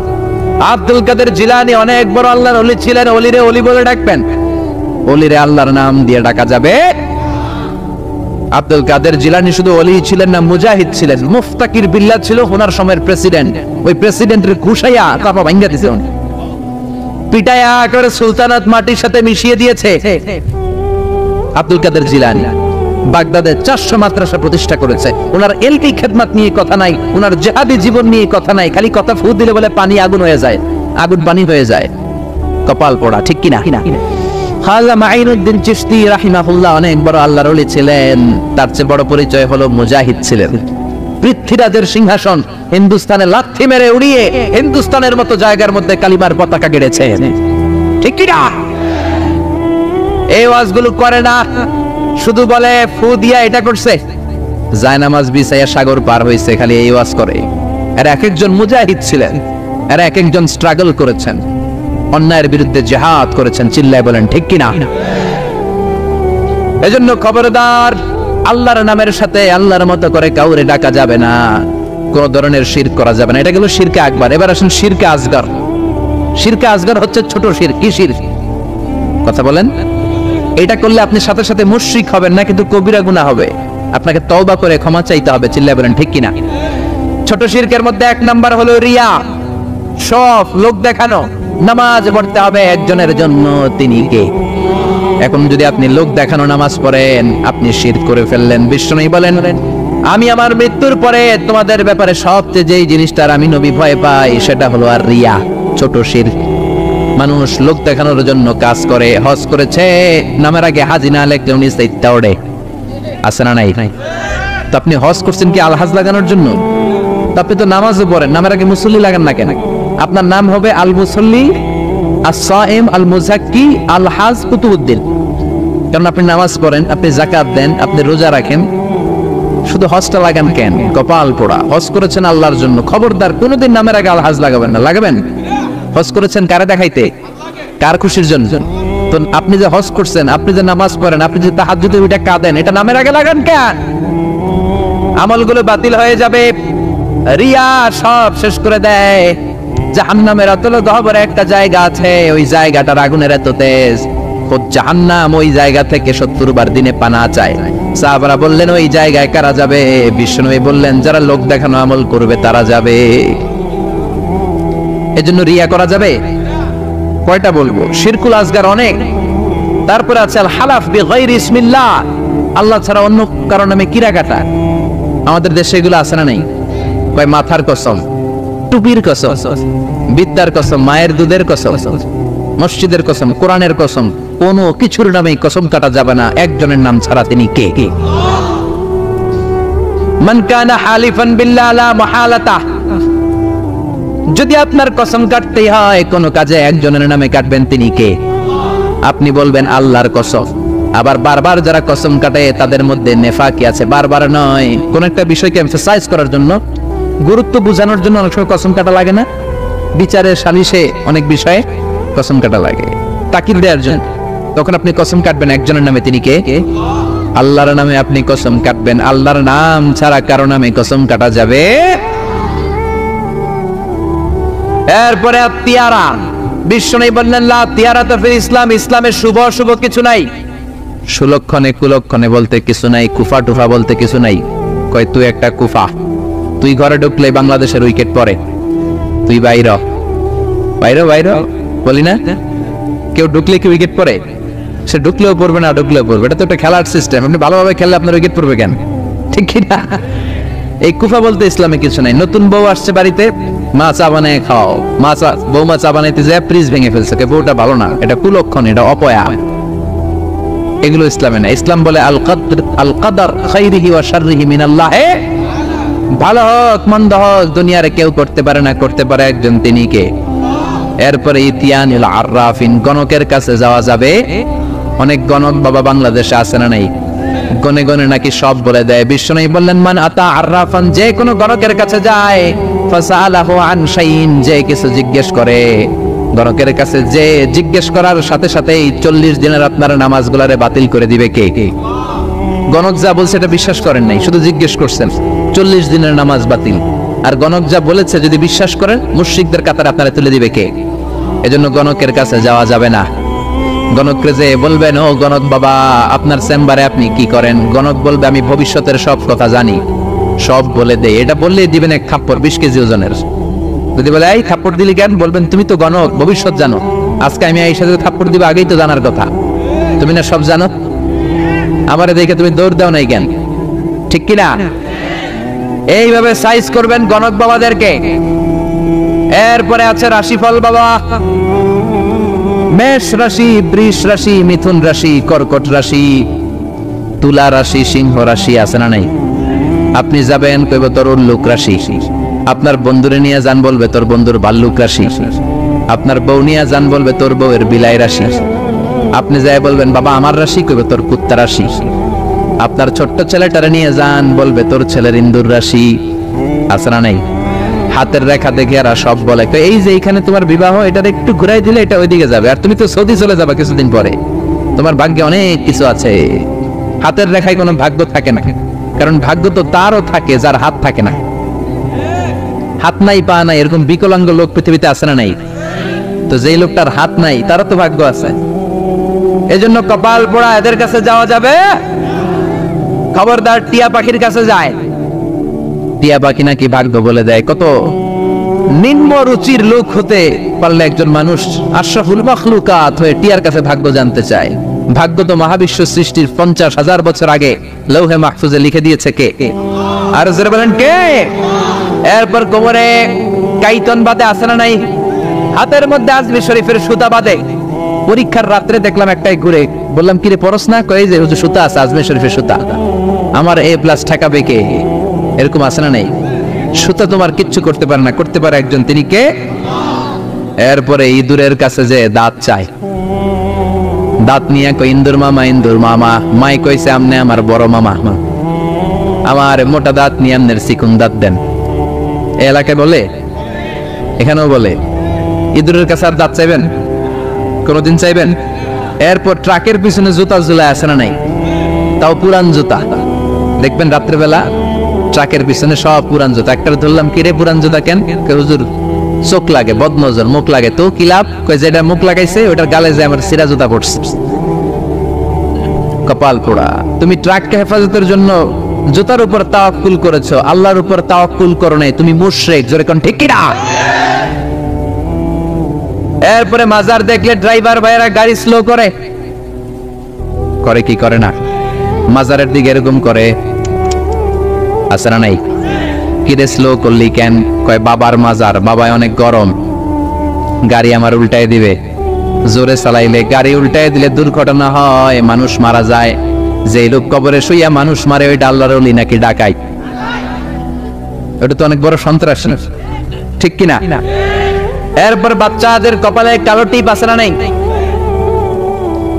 আব্দুল কাদের জিলানী অনেক বড় আল্লাহর ওলি ছিলেন। ওলিরে ওলি বলে ডাকবেন? ওলিরে আল্লাহর নাম দিয়ে ডাকা যাবে? আব্দুল কাদের জিলানী শুধু ওলি ছিলেন না, মুজাহিদ ছিলেন। মুফতাকির বিল্লাহ ছিল ওনার সময়ের প্রেসিডেন্ট। ওই প্রেসিডেন্টের ঘুষাইয়া কাপা ভাঙ্গা দিছে, পিটায়া করে সুলতানাত মাটির সাথে মিশিয়ে দিয়েছে। আব্দুল কাদের জিলানী বাগদাদে 400 মাদ্রাসা প্রতিষ্ঠা করেছে। ওনার এলপি খেদমত নিয়ে কথা নাই, ওনার জিহাদি জীবন নিয়ে কথা নাই। খালি কথা ফু দিলে বলে পানি আগুন হয়ে যায়, আগুন পানি হয়ে যায়। কপাল পোড়া, ঠিক কিনা? খাজা মাইনুদ্দিন চিশতি রাহিমাহুল্লাহ অনেক বড় আল্লাহর ওলি ছিলেন। তার চেয়ে বড় পরিচয় হলো মুজাহিদ ছিলেন। পৃথ্বীরাজের সিংহাসন হিন্দুস্তানে লাথি মেরে উড়িয়ে হিন্দুস্তানের মতো জায়গার মধ্যে কালিমার পতাকা গেড়েছেন, ঠিক কিনা? এই ওয়াজগুলো করে না, শুধু বলে ফু দিয়া এটা করছে, জায়নামাজ বিছাইয়া সাগর পার হইছে, খালি এই ওয়াজ করে। আর এক একজন মুজাহিদ ছিলেন, আর এক একজন স্ট্রাগল করেছেন, অন্যায়ের বিরুদ্ধে জিহাদ করেছেন। চিল্লায় বলেন ঠিক কিনা? এজন্য খবরদার, আল্লাহর নামের সাথে আল্লাহর মতো করে কাউরে ডাকা যাবে না, কোন ধরনের শিরক করা যাবে না। এটা গেল শিরকে আকবার। এবার আসুন শিরকে আসগর। শিরকে আসগর হচ্ছে ছোট শিরক। কি শিরক? কথা বলেন। এটা করলে আপনি সাথে সাথে মুশরিক হবেন না, কিন্তু কবিরা গুনাহ হবে। আপনাকে তওবা করে ক্ষমা চাইতে হবে। চিল্লায় বলেন ঠিক কিনা? ছোট শিরকের মধ্যে 1 নাম্বার হলো রিয়া, সব লোক দেখানো। নামাজ পড়তে হবে একজনের জন্য, তিনি কে? এখন যদি আপনি লোক দেখানো নামাজ পড়েন, আপনি শিরক করে ফেললেন। বিষ্ণু বলেন, আমি আমার মৃত্যুর পরে তোমাদের ব্যাপারে সবচেয়ে যেই জিনিসটার আমি নবী ভয় পাই, সেটা হলো আর রিয়া, ছোট শিরক। মানুষ লোক দেখানোর জন্য কাজ করে। হজ করেছে, নামের আগে হাজি না লেখলে উনি সাইদটা ওড়ে, আছে না নাই? তো আপনি হজ করছেন কি আলহাজ লাগানোর জন্য? তো আপনি তো নামাজও পড়েন, নামের আগে মুসল্লি লাগান না কেন? আপনার নাম হবে আল মুসল্লি, আস-সাইম, আল মুজাক্কি, আল হাজ কুতুবউদ্দিন। কারণ আপনি নামাজ পড়েন, আপনি যাকাত দেন, আপনি রোজা রাখেন, শুধু হজটা লাগান কেন? কপাল পোড়া। হজ করেছেন আল্লাহর জন্য, খবরদার কোনোদিন নামের আগে আল হাজ লাগাবেন না। লাগাবেন? হজ করেছেন কারে দেখাইতে? কার খুশির জন্য? তো আপনি যে হজ করছেন, আপনি যে নামাজ পড়েন, আপনি যে তাহাজ্জুদে উঠে কাঁদেন, এটা নামের আগে লাগান কেন? আমলগুলো বাতিল হয়ে যাবে। রিয়া সব শেষ করে দেয়। জাহান্নামের অতল গহ্বরে একটা জায়গা আছে, ওই জায়গাটার আগুনের এত তেজ, খোদ জাহান্নাম ওই জায়গা থেকে 70 বার দিনে পানা চায়। সাহাবারা বললেন, ওই জায়গায় কারা যাবে? বিষ্ণু বললেন, যারা লোক দেখানো আমল করবে তারা যাবে। এজন্য রিয়া করা যাবে? কয়টা বলবো? শিরকুল আসগার অনেক। তারপরে আছে আল হালাফ বিগাইরি ইসমিল্লাহ, আল্লাহ ছাড়া অন্য কারো নামে কিরা কাটা। আমাদের দেশে এগুলো আছে না নেই? কয় মাথার কসম, টুপির কসম, বিদ্যার কসম, মায়ের দুধের কসম, মসজিদের কসম, কোরআনের কসম, কোনো কিছুর নামে কসম কাটা যাবে না একজনের নাম ছাড়া। তিনি কে? মান কানা হালিফান বিল্লাহ লা মুহালাতা। যদি আপনার কসম কাটতেই হয় কোন কাজে, একজনের নামে কাটবেন, তিনি কে? আপনি বলবেন আল্লাহর কসম। আবার বারবার যারা কসম কাটে তাদের মধ্যে নেফাকি আছে। বারবার নয়, কোন একটা বিষয়কে এমফাসাইজ করার জন্য, গুরুত্ব বোঝানোর জন্য অনেক সময় কসম কাটা লাগে না? বিচারের সালিশে অনেক বিষয়ে কসম কাটা লাগে, তাকিদ দেওয়ার জন্য। তখন আপনি কসম কাটবেন একজনের নামে, তিনি কে? আল্লাহর নামে আপনি কসম কাটবেন। আল্লাহর নাম ছাড়া কারো নামে কসম কাটা যাবে? এরপরে আত্মীয়ারা, বিষ্ণু বললেন, লা তিয়ারাতা ফিল ইসলাম, ইসলামে শুভ অশুভ কিছু নাই, সুলক্ষণে কুলক্ষণে বলতে কিছু নাই, কুফা টুফা বলতে কিছু নাই। কয় তুই একটা কুফা, তুই ঘরে ঢুকলে বাংলাদেশের উইকেট পড়ে, তুই বাইর বাইর বাইর বলি না? কেউ ঢুকলে কি উইকেট পড়ে? সে ঢুকলেও পড়বে না ঢুকলেও পড়বে। এটা তো একটা খেলার সিস্টেম। আপনি ভালোভাবে খেললে আপনার উইকেট পড়বে কেন? ঠিক কি না? এই কুফা বলতে ইসলামে কিছু নাই। নতুন বউ আসছে বাড়িতে, মা চা বানায় খাও, বৌমা চা বানাইতে যায় ফ্রিজ ভেঙে ফেলছে, বউটা ভালো না, এটা কুলক্ষণ, এটা অপয়া। এগুলো ইসলামে না। ইসলাম বলে আল কাদার খাইরিহি ওয়া শাররিহি মিনাল্লাহ, ভালো হোক মন্দ হোক দুনিয়ার কেউ করতে পারে না, করতে পারে একজন, তিনি কে? এরপরে ইতিয়ানিল আররাফিন, গণকের কাছে যাওয়া যাবে। অনেক গণক বাবা বাংলাদেশে আছে না নাই? গনে গনে নাকি সব বলে দেয়। বিষ্ণু বললেন, মান আতা আররাফান, যে কোনো গণকের কাছে যায়, ফাসালাহু আন শাইইন, যে কিছু জিজ্ঞেস করে, গণকের কাছে যে জিজ্ঞেস করার সাথে সাথেই 40 দিনের আপনার নামাজগুলারে বাতিল করে দিবে কে? গণক যা বলছে এটা বিশ্বাস করেন নাই, শুধু জিজ্ঞেস করছেন। 40 দিনের নামাজ বাতিল। আর গণক যা বলেছে যদি বিশ্বাস করেন, মুশরিকদের কাতারে আপনারা তুলে দিবে কে? এজন্য গণকের কাছে যাওয়া যাবে না। গণককে যে বলবেন, ও গণক বাবা, আপনার চেম্বারে আপনি কি করেন? গণক বলবে, আমি ভবিষ্যতের সব কথা জানি, সব বলে দেই। এটা বললেই দিবেন এক থাপ্পড় 20 কেজি ওজনের। যদি বলে, এই থাপ্পড় দিলি কেন? বলবেন, তুমি তো গণক, ভবিষ্যৎ জানো। আজকে আমি এই সাথে থাপ্পড় দিব, আগেই তো জানার কথা। তুমি না সব জানো, আমারে দেখে তুমি দৌড় দাও নাই কেন? ঠিক কিনা? এইভাবে সাইজ করবেন গণক বাবাদেরকে। এরপরে আছে রাশিফল বাবা। মেষ রাশি, বৃষ রাশি, মিথুন রাশি, কর্কট রাশি, তুলা রাশি, সিংহ রাশি, আছে না নাই? আপনি যাবেন, কইব তোর উল্লুক রাশি। আপনার বন্ধুরে নিয়ে যান, বলবে তোর বন্ধুর ভাল্লুক রাশি। আপনার বউ নিয়ে যান, বলবে তোর বউয়ের বিলাই রাশি। আপনি যাই বলবেন, বাবা আমার রাশি, কইবে তোর কুত্তা রাশি। আপনার ছোট্ট ছেলেটারে নিয়ে যান, বলবে তোর ছেলের ইন্দুর রাশি। আছে না নাই? হাতের রেখা দেখে এরা সব বলে, এই যে এখানে তোমার বিবাহ, এটা একটু ঘুরাই দিলে এটা ওইদিকে যাবে, আর তুমি তো সৌদি চলে যাবে কিছুদিন পরে, তোমার ভাগ্যে অনেক কিছু আছে। হাতের রেখায় কোনো ভাগ্য থাকে না, কারণ ভাগ্য তো তারও থাকে যার হাত থাকে না। হাত নাই, পা নাই, এরকম বিকলাঙ্গ লোক পৃথিবীতে আছে না নাই? তো যেই লোকটার হাত নাই, তারও তো ভাগ্য আছে। এজন্য কপাল পোড়া এদের কাছে যাওয়া যাবে। খবরদার টিয়া পাখির কাছে যায়। টিয়া পাখি নাকি ভাগ্য বলে দেয়। কত নিম্ন রুচির লোক হতে পারলে একজন মানুষ আশরাফুল মাখলুকাত হয়ে টিয়ার কাছে ভাগ্য জানতে চায়। ভাগ্য তো মহাবিশ্ব সৃষ্টির 50,000 বছর আগে লৌহে মাহফুজে লিখে দিয়েছে কে? আর জোরে বলেন কে? এরপর কোমরে কাইতন বাদে আছে না নাই? হাতের মধ্যে আজমি শরীফের সুতা বাদে। পরীক্ষার রাত্রে দেখলাম একটাই ঘুরে, বললাম কিরে পরশ না? কই যে হুজুর সুতা আছে, আজমি শরীফের সুতা। আমার A+ ঠেকাবে কে? এরকম আছে না নাই? সুতা তোমার কিচ্ছু করতে পারে না, করতে পারে একজন, তিনি কে? এরপরে ইঁদুরের কাছে যে দাঁত চায়, দাঁত নিয়ে কই ইন্দুর মামা, ইন্দুর মামা। মাই কইছে, আমনে আমার বড় মামা, আমার মোটা দাঁত নিয়ে আমনের চিকুন দাঁত দেন। এই এলাকায় বলে, এখানেও বলে। ইঁদুরের কাছে আর দাঁত চাইবেন? কোনদিন চাইবেন? এরপর ট্রাকের পিছনে জুতা ঝুলায় আছে না নাই? তাও পুরান জুতা। দেখবেন রাত্রেবেলা ট্রাকের পিছনে সব পুরান জুতা। একটা ধরলাম, কিরে পুরান জুতা কেন? হুজুর চোখ লাগে, বদনজর, মুখ লাগে। তো কি লাভ? কই যেটা মুখ লাগাইছে ওটার গালে যায় আমার সিরা জুতা পড়ছে। কপাল পোড়া। তুমি ট্রাককে হেফাজতের জন্য জুতার উপর তাওয়াক্কুল করেছো, আল্লাহর উপর তাওয়াক্কুল করো নাই, তুমি মুশরিক। জোরে কোন ঠিক কিনা? এরপরে মাজার দেখলে ড্রাইভার ভাইরা গাড়ি স্লো করে কি করে না? মাজারের দিকে এরকম করে, আছে না নাই? কিরে স্লো করলি কেন? কয় বাবার মাজার, বাবায় অনেক গরম, গাড়ি আমার উল্টায় দিবে। জোরে চালাইলে গাড়ি উল্টায় দিলে দুর্ঘটনা হয়, মানুষ মারা যায়। যে লোক কবরে শুইয়া মানুষ মারে, ওইটা আল্লাহর ওলি নাকি ডাকাই? ওটা তো অনেক বড় সন্ত্রাস, ঠিক কিনা? এরপর বাচ্চাদের কপালে কালো টিপ আছে না নাই?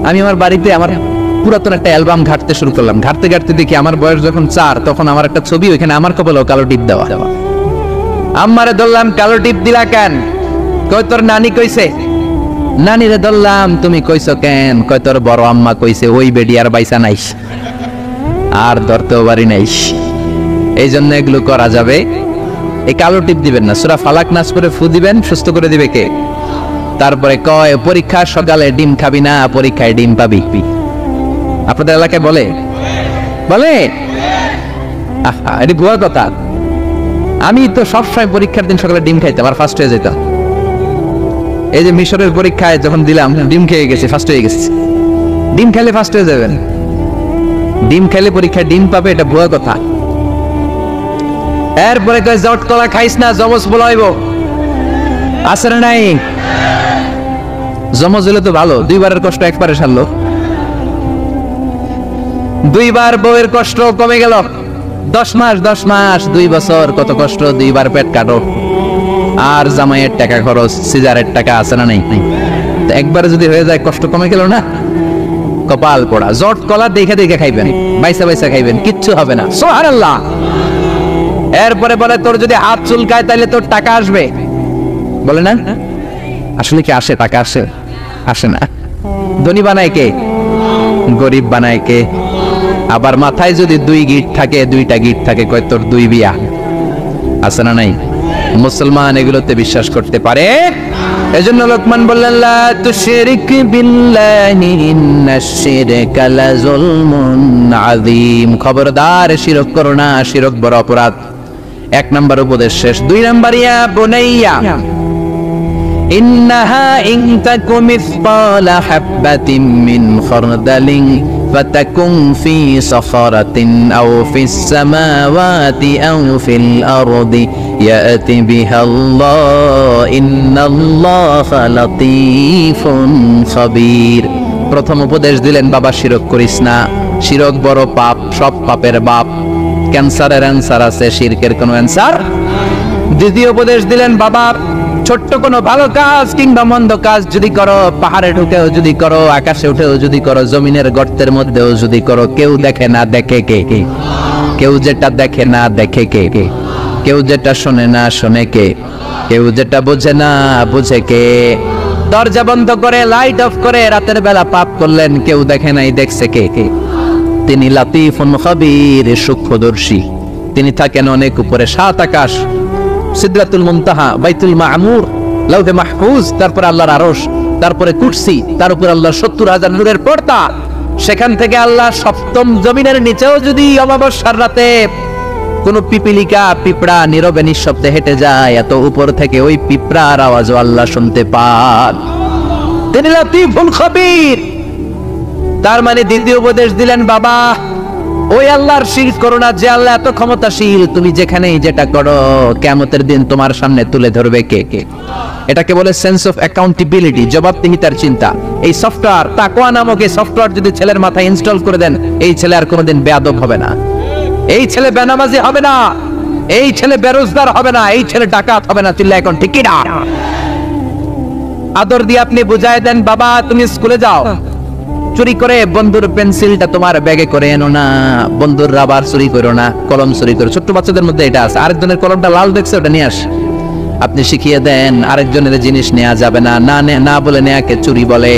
আমি আমার বাড়িতে আমার পুরাতন একটা অ্যালবাম ঘাটতে শুরু করলাম। ঘাটতে ঘাটতে দেখি আমার বয়স যখন 4, তখন আমার একটা ছবি, ওইখানে আমার কপালেও কালো টিপ দেওয়া। আম্মারে ধরলাম, কালো টিপ দিলা কেন? কই তোর নানি কইছে। নানিরে ধরলাম, তুমি কইছো কেন? কই তোর বড় আম্মা কইছে, ওই বেডি আর বাইসা নাইস, আর ধরতেও পারি নাইস। এই জন্য এগুলো করা যাবে। এই কালো টিপ দিবেন না। সূরা ফালাক নাস করে ফু দিবেন, সুস্থ করে দিবে কে? তারপরে কয় পরীক্ষার সকালে ডিম খাবি না, পরীক্ষায় ডিম পাবি। আপনাদের এলাকায় বলে? বলে? আহা, এটা ভুয়া কথা। আমি তো সবসময় পরীক্ষার দিন সকালে ডিম খাইতাম আর ফার্স্ট হয়ে যেতাম। এই যে মিশরের পরীক্ষায় যখন দিলাম, ডিম খেয়ে গেছি, ফার্স্ট হয়ে গেছি। ডিম খেলে ফার্স্ট হয়ে যাবেন? ডিম খেলে পরীক্ষায় ডিম পাবে, এটা ভুয়া কথা। এরপরে কয় জট কলা খাইস না, জমজ বলাইব। আছে না নাই? জমজ হলে তো ভালো, 2 বারের কষ্ট একবারে সারলো। 2 বার বউয়ের কষ্ট কমে গেল। 10 মাস 2 বছর কত কষ্ট, 2 বার পেট কাটো। আর জামাইয়ের টাকা খরচ, সিজারের টাকা, আছে না নাই? তো একবারে যদি হয়ে যায়, কষ্ট কমে গেল না? কপাল পোড়া। জট কলা দেখে দেখে খাইবেন, বাইসা বাইসা খাইবেন, কিচ্ছু হবে না। সুবহানাল্লাহ। এরপরে বলে, তোর যদি হাত চুলকায় তাহলে তোর টাকা আসবে, বলে না? আসলে কি আসে? টাকা আসে? আসে না। ধনী বানায় কে? গরিব বানায় কে? আবার মাথায় যদি 2 গিট থাকে, 2টা গিট থাকে, কয় তোর 2 বিয়া আছে না নাই? মুসলমান এগুলোতে বিশ্বাস করতে পারে। এজন্য লোকমান বললেন, লা তুশরিক বিল্লাহি ইন্নাশ শিরকা লাযুলমুন আযীম। খবরদার শিরক করো না, শিরক বড় অপরাধ। 1 নাম্বার উপদেশ শেষ। 2 নাম্বার, ইয়া বুনাইয়া ইন্নাহা ইন তাকু মিসকালা হাববাতিন মিন খারদালিন ফাতাকুন ফি সাখারাতিন আও ফিস সামাওয়াতি আও ফিল আরদি ইয়াতি বিহাল্লাহ ইন্নাল্লাহা লাতীফুন খাবীর। প্রথম উপদেশ দিলেন, বাবা শিরক করিস না, শিরক বড় পাপ, সব পাপের বাপ। ক্যান্সারের অ্যান্সার আছে, শিরকের কোনো অ্যান্সার। দ্বিতীয় উপদেশ দিলেন, বাবা ছোট্ট কোনো ভালো কাজ কিংবা মন্দ কাজ যদি করো, পাহাড়ে ঢুকেও যদি করো, আকাশে উঠেও যদি করো, জমিনের গর্তের মধ্যেও যদি করো, কেউ দেখে না দেখে কে? কেউ যেটা দেখে না দেখে কে? কেউ যেটা শোনে না শোনে কে? কেউ যেটা বোঝে না বুঝে কে? দরজা বন্ধ করে, লাইট অফ করে রাতের বেলা পাপ করলেন, কেউ দেখে নাই দেখছে কে? তিনি লাতীফুন খাবীর, সূক্ষ্মদর্শী। তিনি থাকেন অনেক উপরে, 7 আকাশ, সিদরাতুল মুনতাহা, বাইতুল মামুর, লাউহে মাহফুজ, তারপরে আল্লাহর আরশ, তারপরে কুরসি, তার উপর আল্লাহর 70,000 নূরের পর্দা। সেখান থেকে আল্লাহ সপ্তম জমিনের নিচেও যদি অমাবস্যার রাতে কোন পিপিলিকা, পিঁপড়া নীরবে নিঃশব্দে হেঁটে যায়, এত উপর থেকে ওই পিঁপড়ার আওয়াজও আল্লাহ শুনতে পান। তিনি লাতীফুল খাবীর। তার মানে দ্বিতীয় উপদেশ দিলেন, বাবা ওই আল্লাহর শিরক করো না, যে আল্লাহ এত ক্ষমতাশীল, তুমি যেখানেই যেটা করো কিয়ামতের দিন তোমার সামনে তুলে ধরবে কে? এটাকে বলে সেন্স অফ অ্যাকাউন্টেবিলিটি, জবাবদিহিতার চিন্তা। এই সফটওয়্যার, তাকওয়া নামক এই সফটওয়্যার যদি ছেলের মাথায় ইনস্টল করে দেন, এই ছেলে আর কোনোদিন বেয়াদব হবে না, এই ছেলে বেনামাজি হবে না, এই ছেলে বেরোজগার হবে না, এই ছেলে ডাকাত হবে না। চিল্লা এখন ঠিক কি না? আদর দিয়ে আপনি বুঝায় দেন, বাবা তুমি স্কুলে যাও, চুরি করে বন্ধুর পেন্সিলটা তোমার ব্যাগে করে এনো না, বন্ধুর রাবার চুরি করো না, কলম চুরি করো। ছোট্ট বাচ্চাদের মধ্যে এটা আছে, আরেকজনের কলমটা লাল দেখছে, ওটা নিয়ে আস। আপনি শিখিয়ে দেন আরেকজনের জিনিস নেওয়া যাবে না, না বলে নেয়াকে চুরি বলে।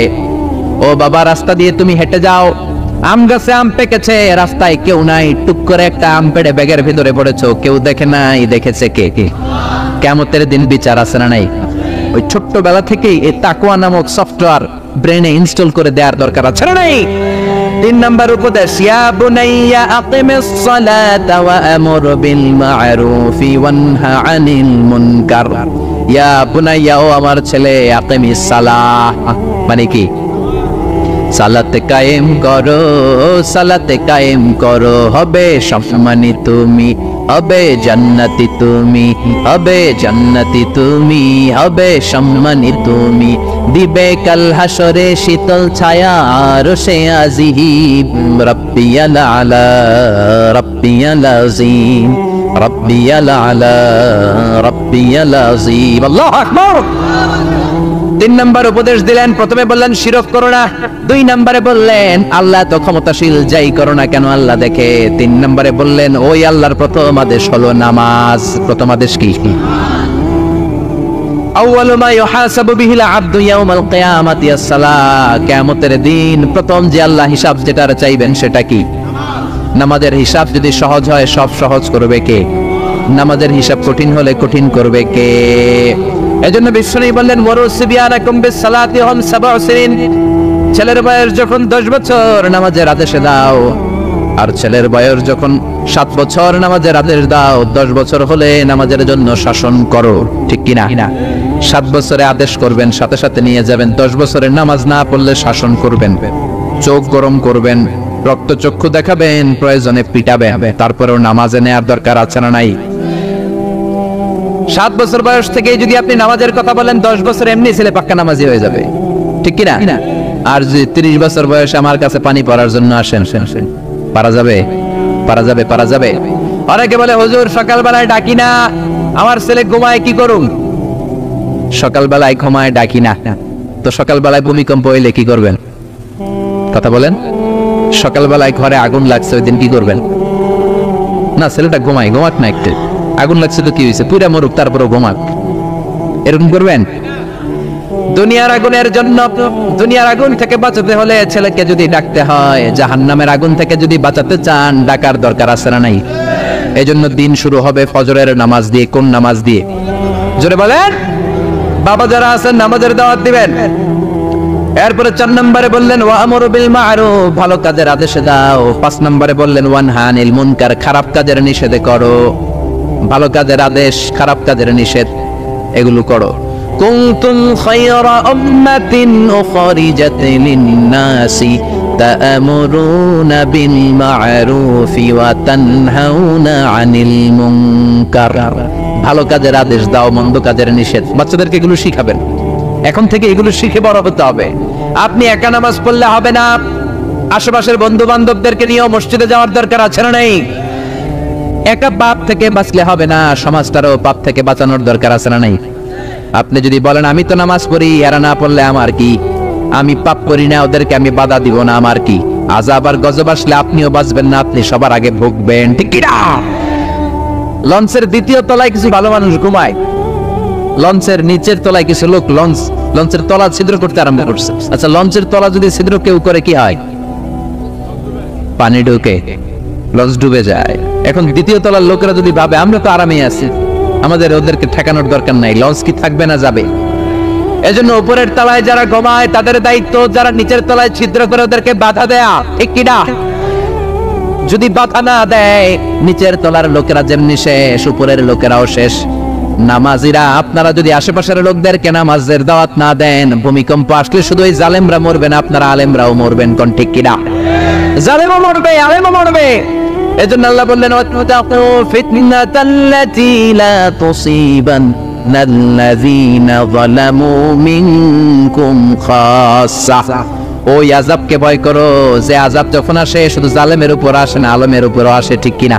ও বাবা রাস্তা দিয়ে তুমি হেঁটে যাও, আম গাছে আম পেকেছে, রাস্তায় কেউ নাই, টুক করে একটা আম পেড়ে ব্যাগের ভিতরে পড়েছো, কেউ দেখে নাই দেখেছে কে? কিয়ামতের দিন বিচার আছে না নাই? ওই ছোট্টবেলা থেকেই এই তাকওয়া নামক সফটওয়্যার ব্রেনে ইনস্টল করে দেওয়ার দরকার আছে না নাই? 3 নাম্বার উপদেশ, ইয়া বুনাইয়া আকিমিস সালাতা ওয়া আমুর বিল মা'রুফি ওয়ানহা আনিল মুনকার। ইয়া বুনাইয়া, ও আমার ছেলে, আকিমিস সালাহ মানে কি? সালাতে কায়েম করো, সালাতে কায়েম করো, হবে সম্মানী তুমি, হবে জান্নাতি তুমি, হবে জান্নাতি তুমি, হবে সম্মানী তুমি, দিবে কাল হাসরে শীতল ছায়া আরশে আজিম। রাব্বিয়াল আলা রাব্বিয়াল আযীম, রাব্বিয়াল আলা রাব্বিয়াল আযীম। আল্লাহু আকবার। 3 নাম্বার উপদেশ দিলেন, প্রথমে বললেন শিরক করো না, 2 নম্বরে বললেন আল্লাহ তো ক্ষমতাশীল, যাই করো না কেন আল্লাহ দেখে। 3 নম্বরে বললেন ওই আল্লাহর প্রথম আদেশ হলো নামাজ। প্রথম আদেশ কি? আউয়ালু মা ইউহাসাবু বিহিল আবদু ইয়াউমাল কিয়ামাতি আস-সালাহ। কিয়ামতের দিন প্রথম যে আল্লাহ হিসাব যেটা চাইবেন সেটা কি? নামাজের হিসাব যদি সহজ হয় সব সহজ করবে কে? নামাজের হিসাব কঠিন হলে কঠিন করবে কে? এজন্য বিশ্বনবী বললেন ওয়ারুসবিয়ানাকুম বিস-সালাতি হুম 7 সিনিন। ছেলের বয়স যখন 10 বছর নামাজের আদেশ দাও, আর ছেলের বয়স যখন 7 বছর নামাজের আদেশ দাও। 10 বছর হলে নামাজের জন্য শাসন করো, ঠিক কি না? 7 বছরে আদেশ করবেন, সাথে সাথে নিয়ে যাবেন। 10 বছরে নামাজ না পড়লে শাসন করবেন, চোখ গরম করবেন, রক্তচক্ষু দেখাবেন, প্রয়োজনে পিটাবেন, তারপরেও নামাজে নেয়ার দরকার আছে না নাই? 7 বছর বয়স থেকে যদি আপনি নামাজের কথা বলেন, 10 বছর এমনি ছেলে পাক্কা নামাজি হয়ে যাবে, ঠিক কি না? আর যদি 30 বছর বয়সে আমার কাছে পানি পড়ার জন্য আসেন, পারা যাবে? পারা যাবে? পারা যাবে? অনেকে বলে হুজুর সকালবেলায় ডাকি না, আমার ছেলে ঘুমায়, কি করুন? সকালবেলায় ঘুমায়, ডাকি না, তো সকালবেলায় ভূমিকম্প হইলে কি করবেন? কথা বলেন। সকালবেলায় ঘরে আগুন লাগছে, ওই দিন কি করবেন? না, ছেলেটা ঘুমায়, ঘুমাক না, একটু আগুন লাগছে তো কি হয়েছে, পুরা মরুক, তারপরে ঘুমাক, এরকম করবেন? দুনিয়ার আগুনের জন্য, দুনিয়ার আগুন থেকে বাঁচাতে হলে ছেলেকে যদি ডাকতে হয়, জাহান্নামের আগুন থেকে যদি বাঁচাতে চান ডাকার দরকার আছে না নাই? এজন্য দিন শুরু হবে ফজরের নামাজ দিয়ে। কোন নামাজ দিয়ে? জোরে বলেন। বাবা যারা আছেন নামাজের দাওয়াত দিবেন। এরপরে 4 নম্বরে বললেন ওয়ামুরু বিল মা'রুফ, ভালো কাজের আদেশ দাও। 5 নম্বরে বললেন ওয়ানহা আনিল মুনকার, খারাপ কাজের নিষেধ করো। ভালো কাজের আদেশ, খারাপ কাজের নিষেধ, এগুলো করো। কুনতুম খায়রা উম্মাতিন উখরিজাত লিন-নাসি তা'মুরুনা বিল মা'রুফি ওয়া তানহাউনা আনিল মুনকার। ভালো কাজের আদেশ দাও, মন্দ কাজের নিষেধ। বাচ্চাদেরকে এগুলো শিখাবেন। এখন থেকে এগুলো শিখে বড় হতে হবে। আপনি একা নামাজ পড়লে হবে না, আশেপাশের বন্ধু বান্ধবদেরকে নিয়েও মসজিদে যাওয়ার দরকার আছে না নাই? একা পাপ থেকে বাঁচলে হবে না, সমাজটারও পাপ থেকে বাঁচানোর দরকার আছে না নাই? আপনি যদি বলেন আমি তো নামাজ পড়ি, এরা না পড়লে আমার কি, আমি পাপ করি না, ওদেরকে আমি বাধা দিব না, আমার কি? আযাব আর গজব আসলে আপনিও বাঁচবেন না, আপনি সবার আগে ভুগবেন। ঠিক কি না? লঞ্চের দ্বিতীয় তলায় কিছু ভালো মানুষ ঘুমায়, লঞ্চের নিচের তলায় কিছু লোক লঞ্চের তলা ছিদ্র করতে আরম্ভ করছে। আচ্ছা, লঞ্চের তলা যদি ছিদ্র কেউ করে কি হয়? পানি ঢুকে, লঞ্চ ডুবে যায়। এখন দ্বিতীয় তলার লোকেরা যদি ভাবে আমরা তো আরামে আছি, আমাদের ওদেরকে ঠেকানোর দরকার নাই, লঞ্চ কি থাকবে না যাবে? এজন্য উপরের তলায় যারা ঘুমায় তাদের দায়িত্ব যারা নিচের তলায় ছিদ্র করে ওদেরকে বাধা দেয়া। ঠিক কি না? যদি বাধা না দেয় নিচের তলার লোকেরা যেমনি শেষ, উপরের লোকেরাও শেষ। নামাজিরা আপনারা যদি আশেপাশের লোকদেরকে নামাজের দাওয়াত না দেন, ভূমিকম্প আসলে শুধু ওই জালেমরা মরবেন, আপনারা আলেমরাও মরবেন। কোন ঠিক কি না? জালেমও মরবে, আলেমও মরবে। এজন্য আল্লাহ বললেন ওয়াত্তাকু ফিতনাতাল্লাতী লা তুসিবান্নাল্লাযীনা যালামু মিনকুম খাসসা। ওই আযাবকে ভয় করো যে আযাব যখন আসে শুধু জালেমের উপর আসে না, আলেমের উপরও আসে। ঠিক কি না?